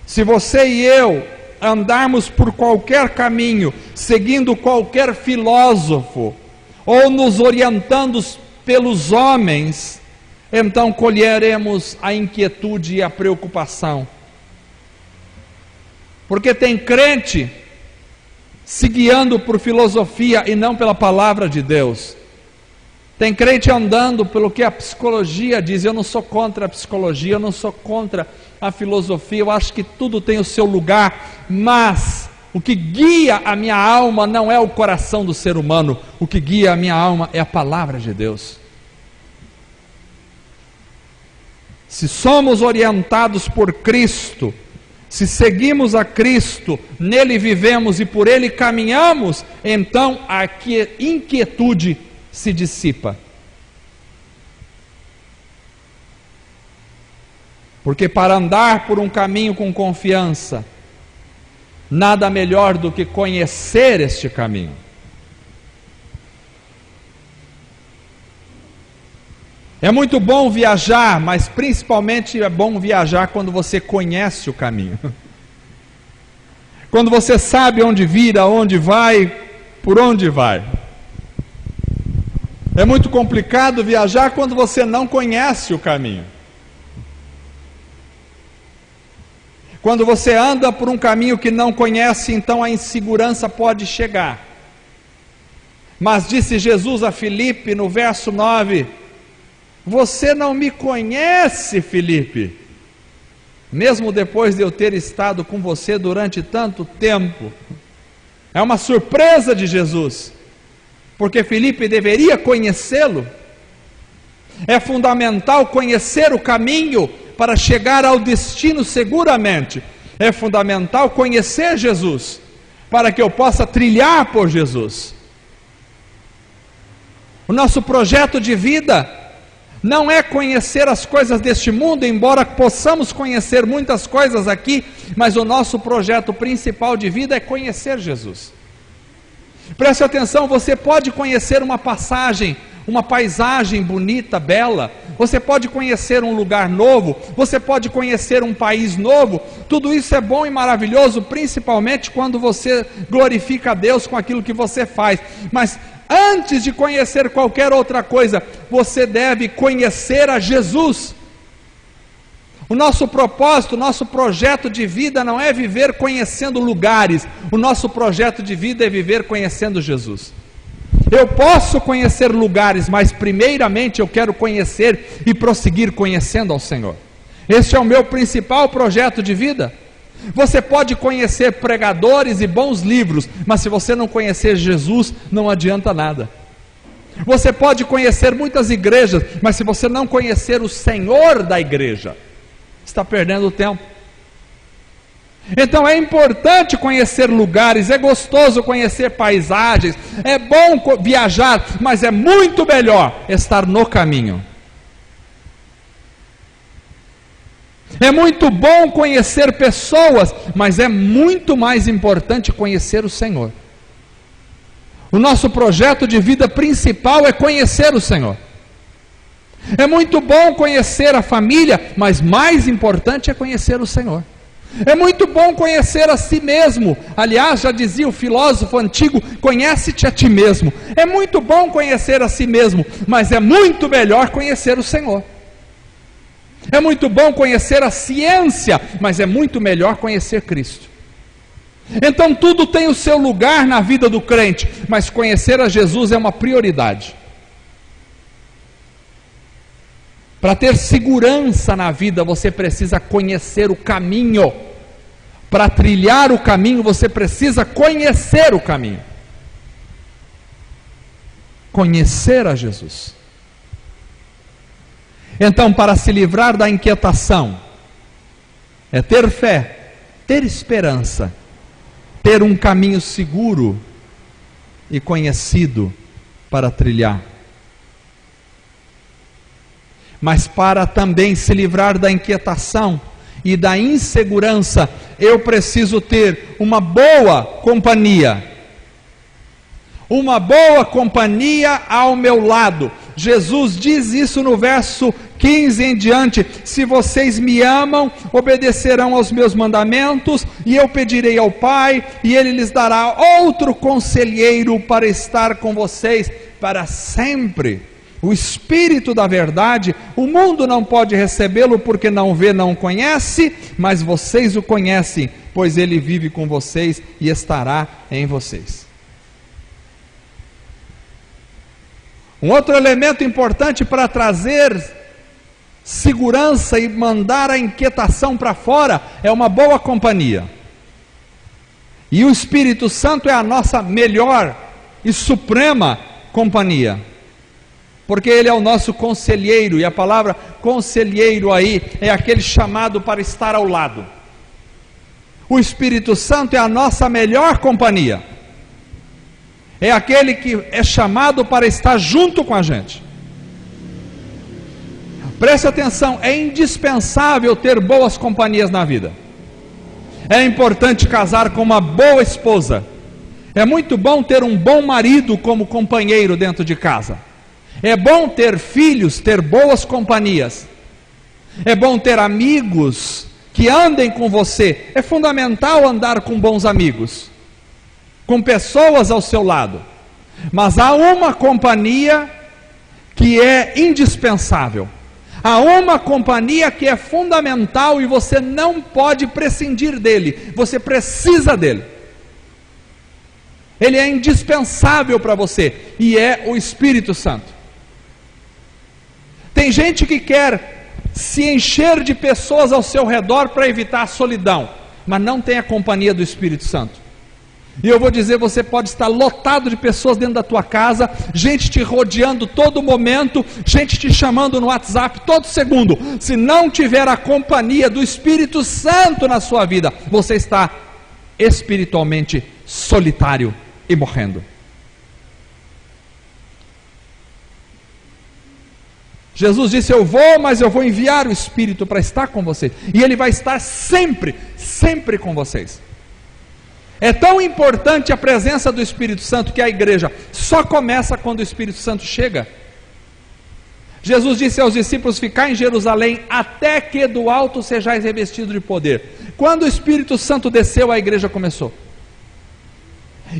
Se você e eu andarmos por qualquer caminho, seguindo qualquer filósofo, ou nos orientando pelos homens, então colheremos a inquietude e a preocupação. Porque tem crente se guiando por filosofia e não pela palavra de Deus. Tem crente andando pelo que a psicologia diz. Eu não sou contra a psicologia, eu não sou contra a filosofia, eu acho que tudo tem o seu lugar, mas o que guia a minha alma não é o coração do ser humano, o que guia a minha alma é a palavra de Deus. Se somos orientados por Cristo, se seguimos a Cristo, nele vivemos e por ele caminhamos, então a inquietude se dissipa. Porque para andar por um caminho com confiança, nada melhor do que conhecer este caminho. É muito bom viajar, mas principalmente é bom viajar quando você conhece o caminho. Quando você sabe onde vir, aonde vai, por onde vai. É muito complicado viajar quando você não conhece o caminho. Quando você anda por um caminho que não conhece, então a insegurança pode chegar. Mas disse Jesus a Filipe no verso 9: você não me conhece, Filipe, mesmo depois de eu ter estado com você durante tanto tempo. É uma surpresa de Jesus, porque Filipe deveria conhecê-lo. É fundamental conhecer o caminho para chegar ao destino seguramente. É fundamental conhecer Jesus, para que eu possa trilhar por Jesus. O nosso projeto de vida não é conhecer as coisas deste mundo, embora possamos conhecer muitas coisas aqui, mas o nosso projeto principal de vida é conhecer Jesus. Preste atenção, você pode conhecer uma passagem, uma paisagem bonita, bela, você pode conhecer um lugar novo, você pode conhecer um país novo, tudo isso é bom e maravilhoso, principalmente quando você glorifica a Deus com aquilo que você faz, mas antes de conhecer qualquer outra coisa, você deve conhecer a Jesus. O nosso propósito, o nosso projeto de vida não é viver conhecendo lugares, o nosso projeto de vida é viver conhecendo Jesus. Eu posso conhecer lugares, mas primeiramente eu quero conhecer e prosseguir conhecendo ao Senhor. Este é o meu principal projeto de vida. Você pode conhecer pregadores e bons livros, mas se você não conhecer Jesus, não adianta nada. Você pode conhecer muitas igrejas, mas se você não conhecer o Senhor da igreja, está perdendo tempo. Então é importante conhecer lugares, é gostoso conhecer paisagens, é bom viajar, mas é muito melhor estar no caminho. É muito bom conhecer pessoas, mas é muito mais importante conhecer o Senhor. O nosso projeto de vida principal é conhecer o Senhor. É muito bom conhecer a família, mas mais importante é conhecer o Senhor. É muito bom conhecer a si mesmo. Aliás, já dizia o filósofo antigo, conhece-te a ti mesmo. É muito bom conhecer a si mesmo, mas é muito melhor conhecer o Senhor. É muito bom conhecer a ciência, mas é muito melhor conhecer Cristo. Então tudo tem o seu lugar na vida do crente, mas conhecer a Jesus é uma prioridade. Para ter segurança na vida, você precisa conhecer o caminho. Para trilhar o caminho, você precisa conhecer o caminho. Conhecer a Jesus. Então, para se livrar da inquietação, é ter fé, ter esperança, ter um caminho seguro e conhecido para trilhar. Mas para também se livrar da inquietação e da insegurança, eu preciso ter uma boa companhia. Uma boa companhia ao meu lado. Jesus diz isso no verso 15 em diante: se vocês me amam, obedecerão aos meus mandamentos, e eu pedirei ao Pai, e Ele lhes dará outro conselheiro para estar com vocês para sempre. O Espírito da verdade, o mundo não pode recebê-lo porque não vê, não conhece, mas vocês o conhecem, pois Ele vive com vocês e estará em vocês. Um outro elemento importante para trazer segurança e mandar a inquietação para fora é uma boa companhia. E o Espírito Santo é a nossa melhor e suprema companhia, porque Ele é o nosso conselheiro, e a palavra conselheiro aí é aquele chamado para estar ao lado. O Espírito Santo é a nossa melhor companhia. É aquele que é chamado para estar junto com a gente. Preste atenção, é indispensável ter boas companhias na vida. É importante casar com uma boa esposa. É muito bom ter um bom marido como companheiro dentro de casa. É bom ter filhos, ter boas companhias. É bom ter amigos que andem com você. É fundamental andar com bons amigos, com pessoas ao seu lado. Mas há uma companhia que é indispensável. Há uma companhia que é fundamental e você não pode prescindir dele. Você precisa dele. Ele é indispensável para você, e é o Espírito Santo. Tem gente que quer se encher de pessoas ao seu redor para evitar a solidão, mas não tem a companhia do Espírito Santo. E eu vou dizer, você pode estar lotado de pessoas dentro da tua casa, gente te rodeando todo momento, gente te chamando no WhatsApp todo segundo. Se não tiver a companhia do Espírito Santo na sua vida, você está espiritualmente solitário e morrendo. Jesus disse: eu vou, mas eu vou enviar o Espírito para estar com vocês, e Ele vai estar sempre, sempre com vocês. É tão importante a presença do Espírito Santo que a igreja só começa quando o Espírito Santo chega. Jesus disse aos discípulos: ficai em Jerusalém até que do alto sejais revestidos de poder. Quando o Espírito Santo desceu, a igreja começou.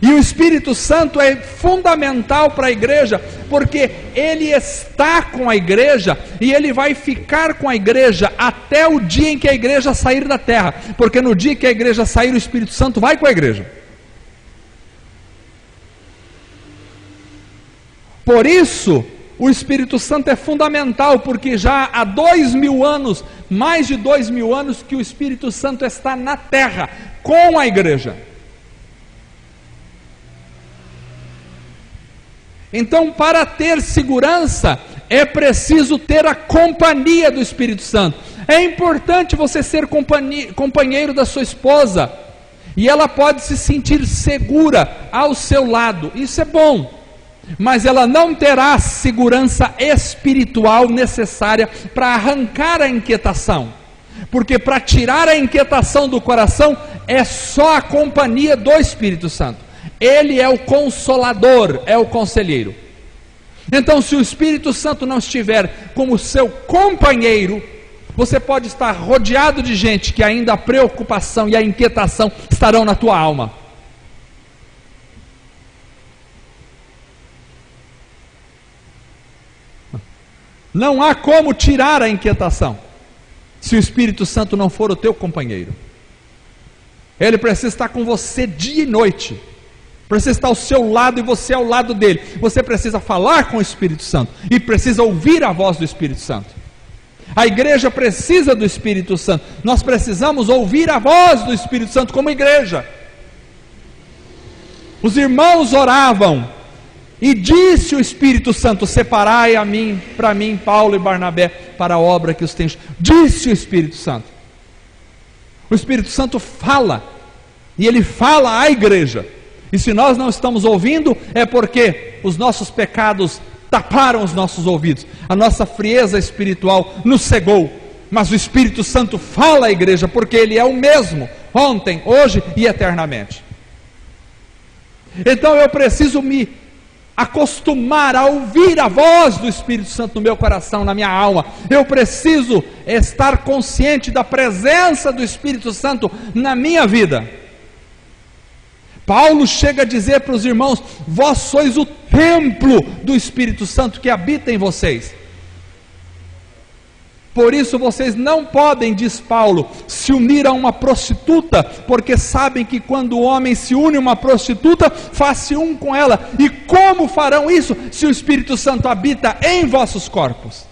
E o Espírito Santo é fundamental para a igreja, porque Ele está com a igreja, e Ele vai ficar com a igreja até o dia em que a igreja sair da terra, porque no dia que a igreja sair, o Espírito Santo vai com a igreja. Por isso, o Espírito Santo é fundamental, porque já há 2000 anos, mais de 2000 anos, que o Espírito Santo está na terra, com a igreja. Então, para ter segurança, é preciso ter a companhia do Espírito Santo. É importante você ser companheiro da sua esposa, e ela pode se sentir segura ao seu lado, isso é bom, mas ela não terá a segurança espiritual necessária para arrancar a inquietação, porque para tirar a inquietação do coração é só a companhia do Espírito Santo. Ele é o consolador, é o conselheiro. Então, se o Espírito Santo não estiver como seu companheiro, você pode estar rodeado de gente que ainda a preocupação e a inquietação estarão na tua alma. Não há como tirar a inquietação se o Espírito Santo não for o teu companheiro. Ele precisa estar com você dia e noite, precisa estar ao seu lado e você ao lado dele. Você precisa falar com o Espírito Santo e precisa ouvir a voz do Espírito Santo. A igreja precisa do Espírito Santo. Nós precisamos ouvir a voz do Espírito Santo como igreja. Os irmãos oravam e disse o Espírito Santo: separai a mim, para mim, Paulo e Barnabé, para a obra que os tenho. Disse o Espírito Santo. O Espírito Santo fala, e ele fala à igreja. E se nós não estamos ouvindo, é porque os nossos pecados taparam os nossos ouvidos, a nossa frieza espiritual nos cegou. Mas o Espírito Santo fala à igreja, porque ele é o mesmo, ontem, hoje e eternamente. Então eu preciso me acostumar a ouvir a voz do Espírito Santo no meu coração, na minha alma. Eu preciso estar consciente da presença do Espírito Santo na minha vida. Paulo chega a dizer para os irmãos: vós sois o templo do Espírito Santo que habita em vocês. Por isso vocês não podem, diz Paulo, se unir a uma prostituta, porque sabem que quando o homem se une a uma prostituta, faz-se um com ela. E como farão isso se o Espírito Santo habita em vossos corpos?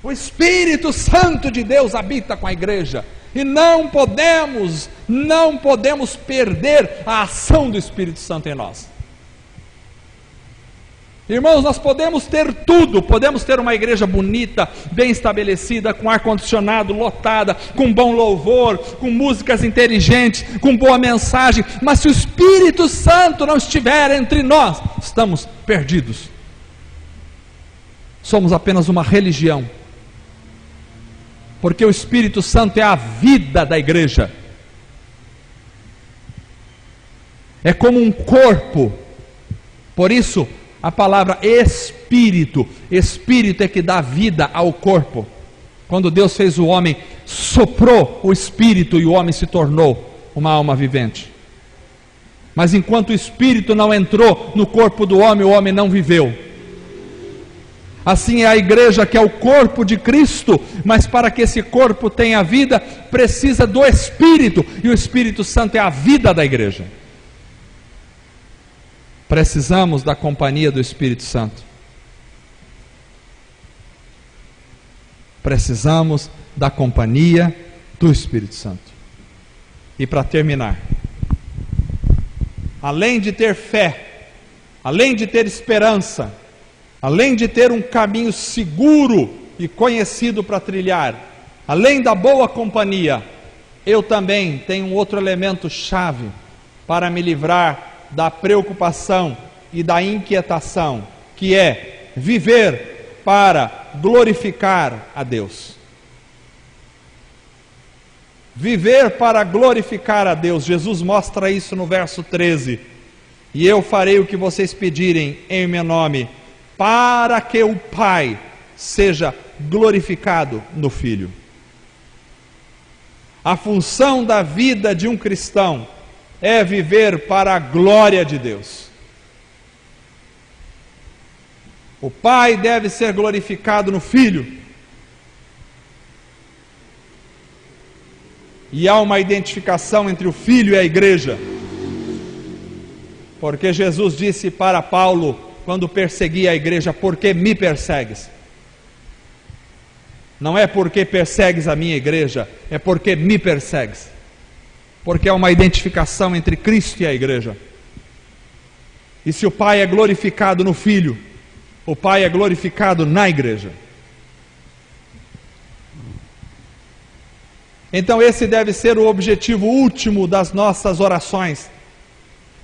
O Espírito Santo de Deus habita com a igreja. E não podemos perder a ação do Espírito Santo em nós. Irmãos, nós podemos ter tudo, podemos ter uma igreja bonita, bem estabelecida, com ar-condicionado, lotada, com bom louvor, com músicas inteligentes, com boa mensagem, mas se o Espírito Santo não estiver entre nós, estamos perdidos. Somos apenas uma religião. Porque o Espírito Santo é a vida da igreja. É como um corpo. Por isso, a palavra espírito é que dá vida ao corpo. Quando Deus fez o homem, soprou o espírito e o homem se tornou uma alma vivente. Mas enquanto o espírito não entrou no corpo do homem, o homem não viveu. Assim é a igreja, que é o corpo de Cristo, mas para que esse corpo tenha vida, precisa do Espírito, e o Espírito Santo é a vida da igreja. Precisamos da companhia do Espírito Santo. Precisamos da companhia do Espírito Santo. E para terminar, além de ter fé, além de ter esperança, além de ter um caminho seguro e conhecido para trilhar, além da boa companhia, eu também tenho um outro elemento chave para me livrar da preocupação e da inquietação, que é viver para glorificar a Deus. Viver para glorificar a Deus. Jesus mostra isso no verso 13: e eu farei o que vocês pedirem em meu nome, para que o Pai seja glorificado no Filho. A função da vida de um cristão é viver para a glória de Deus. O Pai deve ser glorificado no Filho. E há uma identificação entre o Filho e a igreja. Porque Jesus disse para Paulo, quando perseguia a igreja: por que me persegues? Não é porque persegues a minha igreja, é porque me persegues. Porque há uma identificação entre Cristo e a igreja. E se o Pai é glorificado no Filho, o Pai é glorificado na igreja. Então esse deve ser o objetivo último das nossas orações,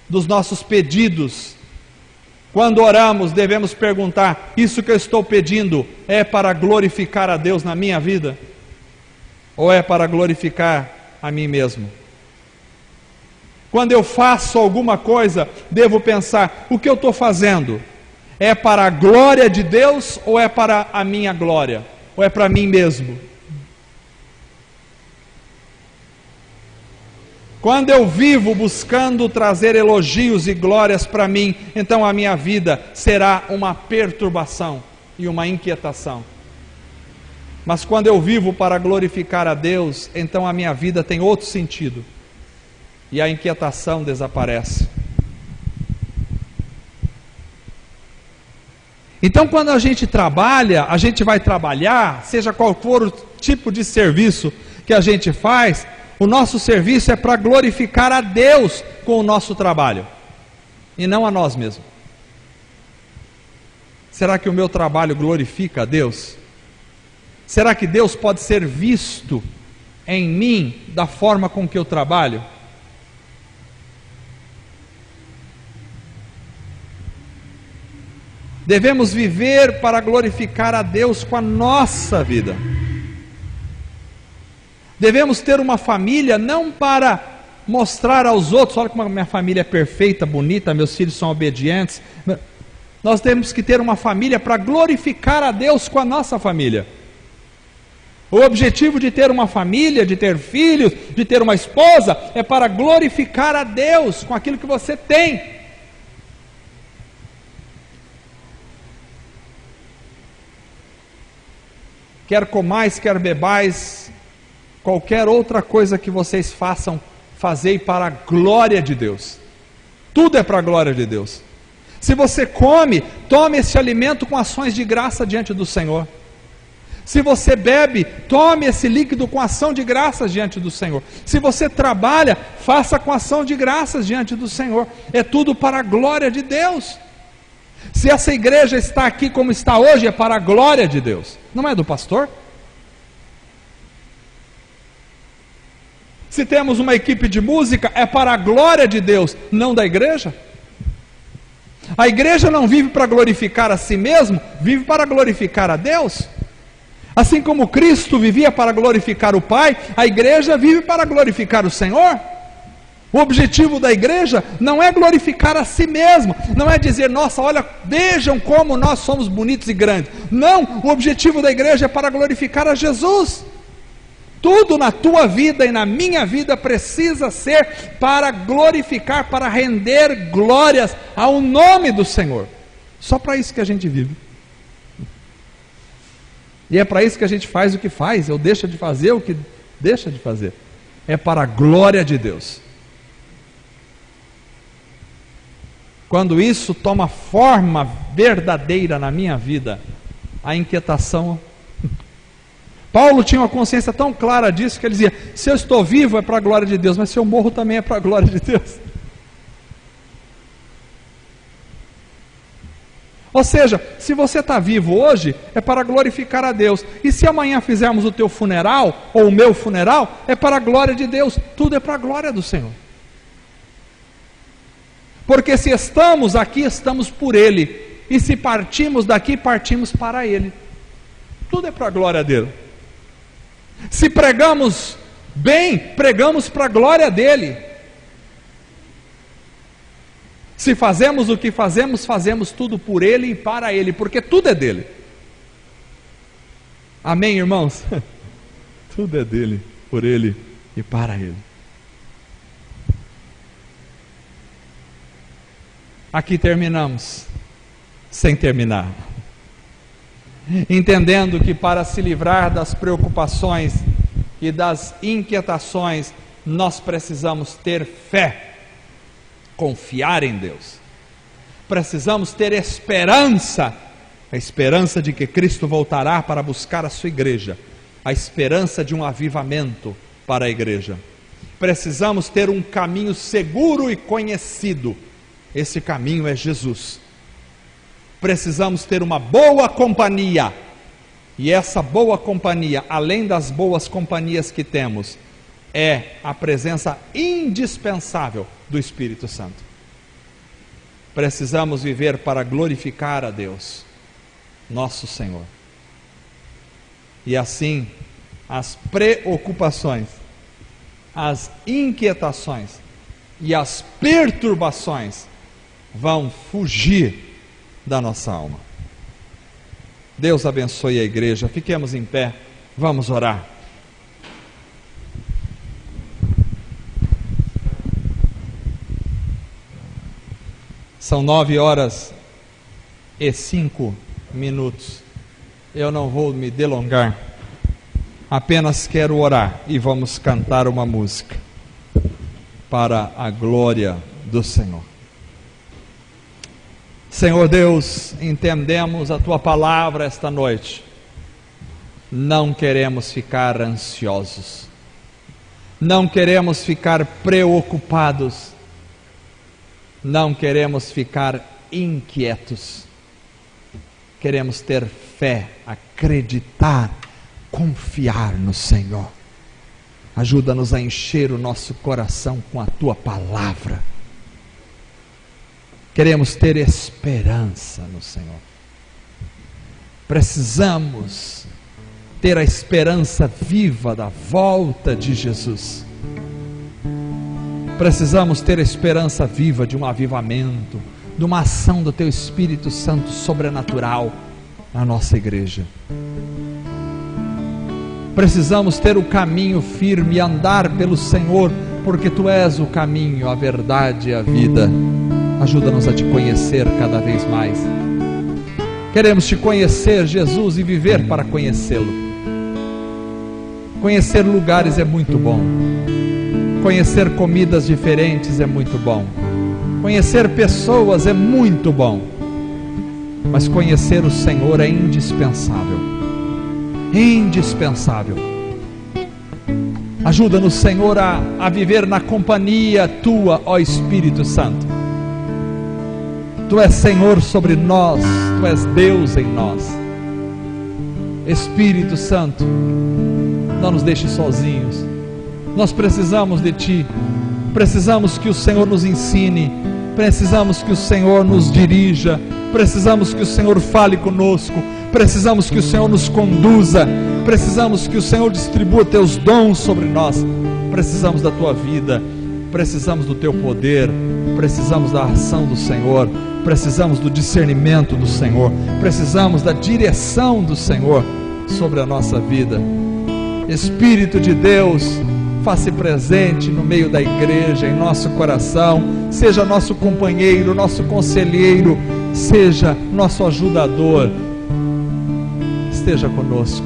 dos nossos pedidos. Quando oramos, devemos perguntar: isso que eu estou pedindo é para glorificar a Deus na minha vida? Ou é para glorificar a mim mesmo? Quando eu faço alguma coisa, devo pensar: o que eu estou fazendo é para a glória de Deus ou é para a minha glória? Ou é para mim mesmo? Quando eu vivo buscando trazer elogios e glórias para mim, então a minha vida será uma perturbação e uma inquietação. Mas quando eu vivo para glorificar a Deus, então a minha vida tem outro sentido. E a inquietação desaparece. Então quando a gente trabalha, a gente vai trabalhar, seja qual for o tipo de serviço que a gente faz, o nosso serviço é para glorificar a Deus com o nosso trabalho, e não a nós mesmos. Será que o meu trabalho glorifica a Deus? Será que Deus pode ser visto em mim da forma com que eu trabalho? Devemos viver para glorificar a Deus com a nossa vida. Devemos ter uma família não para mostrar aos outros: olha como a minha família é perfeita, bonita, meus filhos são obedientes. Nós temos que ter uma família para glorificar a Deus com a nossa família. O objetivo de ter uma família, de ter filhos, de ter uma esposa, é para glorificar a Deus com aquilo que você tem. Quer comais, quer bebais, qualquer outra coisa que vocês façam, fazei para a glória de Deus. Tudo é para a glória de Deus. Se você come, tome esse alimento com ações de graça diante do Senhor. Se você bebe, tome esse líquido com ação de graças diante do Senhor. Se você trabalha, faça com ação de graças diante do Senhor. É tudo para a glória de Deus. Se essa igreja está aqui como está hoje, é para a glória de Deus. Não é do pastor? Se temos uma equipe de música, é para a glória de Deus, não da igreja. A igreja não vive para glorificar a si mesmo, vive para glorificar a Deus. Assim como Cristo vivia para glorificar o Pai, a igreja vive para glorificar o Senhor. O objetivo da igreja não é glorificar a si mesmo, não é dizer: nossa, olha, vejam como nós somos bonitos e grandes. Não, o objetivo da igreja é para glorificar a Jesus. Tudo na tua vida e na minha vida precisa ser para glorificar, para render glórias ao nome do Senhor. Só para isso que a gente vive. E é para isso que a gente faz o que faz, ou deixa de fazer o que deixa de fazer. É para a glória de Deus. Quando isso toma forma verdadeira na minha vida, a inquietação... Paulo tinha uma consciência tão clara disso que ele dizia: se eu estou vivo é para a glória de Deus, mas se eu morro também é para a glória de Deus. Ou seja, se você está vivo hoje, é para glorificar a Deus. E se amanhã fizermos o teu funeral, ou o meu funeral, é para a glória de Deus. Tudo é para a glória do Senhor. Porque se estamos aqui, estamos por Ele. E se partimos daqui, partimos para Ele. Tudo é para a glória dEle. Se pregamos bem, pregamos para a glória dEle. Se fazemos o que fazemos, fazemos tudo por Ele e para Ele, porque tudo é dEle. Amém, irmãos? Tudo é dEle, por Ele e para Ele. Aqui terminamos, sem terminar. Entendendo que para se livrar das preocupações e das inquietações, nós precisamos ter fé, confiar em Deus. Precisamos ter esperança, a esperança de que Cristo voltará para buscar a sua igreja, a esperança de um avivamento para a igreja. Precisamos ter um caminho seguro e conhecido, Esse caminho é Jesus. Precisamos ter uma boa companhia. E essa boa companhia, além das boas companhias que temos, é a presença indispensável do Espírito Santo. Precisamos viver para glorificar a Deus, nosso Senhor. E assim, as preocupações, as inquietações e as perturbações vão fugir da nossa alma. Deus abençoe a igreja. Fiquemos em pé, vamos orar. São 9h05. Eu não vou me delongar, apenas quero orar e vamos cantar uma música para a glória do Senhor. Senhor Deus, entendemos a Tua palavra esta noite. Não queremos ficar ansiosos, não queremos ficar preocupados, não queremos ficar inquietos. Queremos ter fé, acreditar, confiar no Senhor. Ajuda-nos a encher o nosso coração com a Tua palavra. Queremos ter esperança no Senhor. Precisamos ter a esperança viva da volta de Jesus. Precisamos ter a esperança viva de um avivamento, de uma ação do Teu Espírito Santo sobrenatural na nossa igreja. Precisamos ter o caminho firme e andar pelo Senhor, porque Tu és o caminho, a verdade e a vida. Ajuda-nos a Te conhecer cada vez mais. Queremos Te conhecer, Jesus, e viver para conhecê-lo. Conhecer lugares é muito bom. Conhecer comidas diferentes é muito bom. Conhecer pessoas é muito bom. Mas conhecer o Senhor é indispensável. Indispensável. Ajuda-nos, Senhor, a viver na companhia Tua, ó Espírito Santo. Tu és Senhor sobre nós, Tu és Deus em nós. Espírito Santo, não nos deixe sozinhos. Nós precisamos de Ti. Precisamos que o Senhor nos ensine. Precisamos que o Senhor nos dirija. Precisamos que o Senhor fale conosco. Precisamos que o Senhor nos conduza. Precisamos que o Senhor distribua Teus dons sobre nós. Precisamos da Tua vida. Precisamos do Teu poder. Precisamos da ação do Senhor. Precisamos do discernimento do Senhor. Precisamos da direção do Senhor sobre a nossa vida. Espírito de Deus, faça presente no meio da igreja, em nosso coração. Seja nosso companheiro, nosso conselheiro. Seja nosso ajudador. Esteja conosco.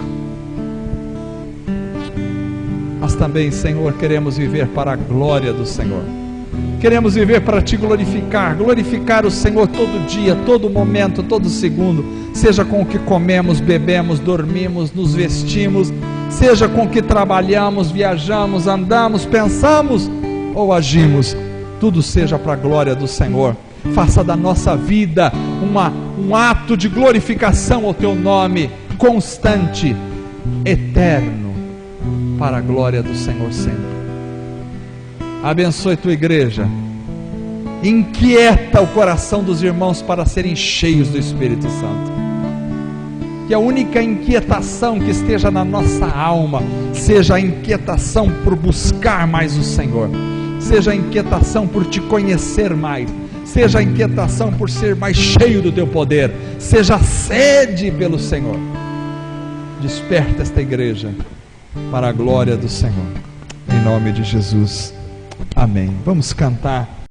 Nós também, Senhor, queremos viver para a glória do Senhor. Queremos viver para Te glorificar. Glorificar o Senhor todo dia, todo momento, todo segundo. Seja com o que comemos, bebemos, dormimos, nos vestimos. Seja com o que trabalhamos, viajamos, andamos, pensamos ou agimos. Tudo seja para a glória do Senhor. Faça da nossa vida um ato de glorificação ao Teu nome, constante, eterno, para a glória do Senhor sempre. Abençoe Tua igreja. Inquieta o coração dos irmãos para serem cheios do Espírito Santo. Que a única inquietação que esteja na nossa alma seja a inquietação por buscar mais o Senhor. Seja a inquietação por Te conhecer mais. Seja a inquietação por ser mais cheio do Teu poder. Seja a sede pelo Senhor. Desperta esta igreja para a glória do Senhor. Em nome de Jesus. Amém. Vamos cantar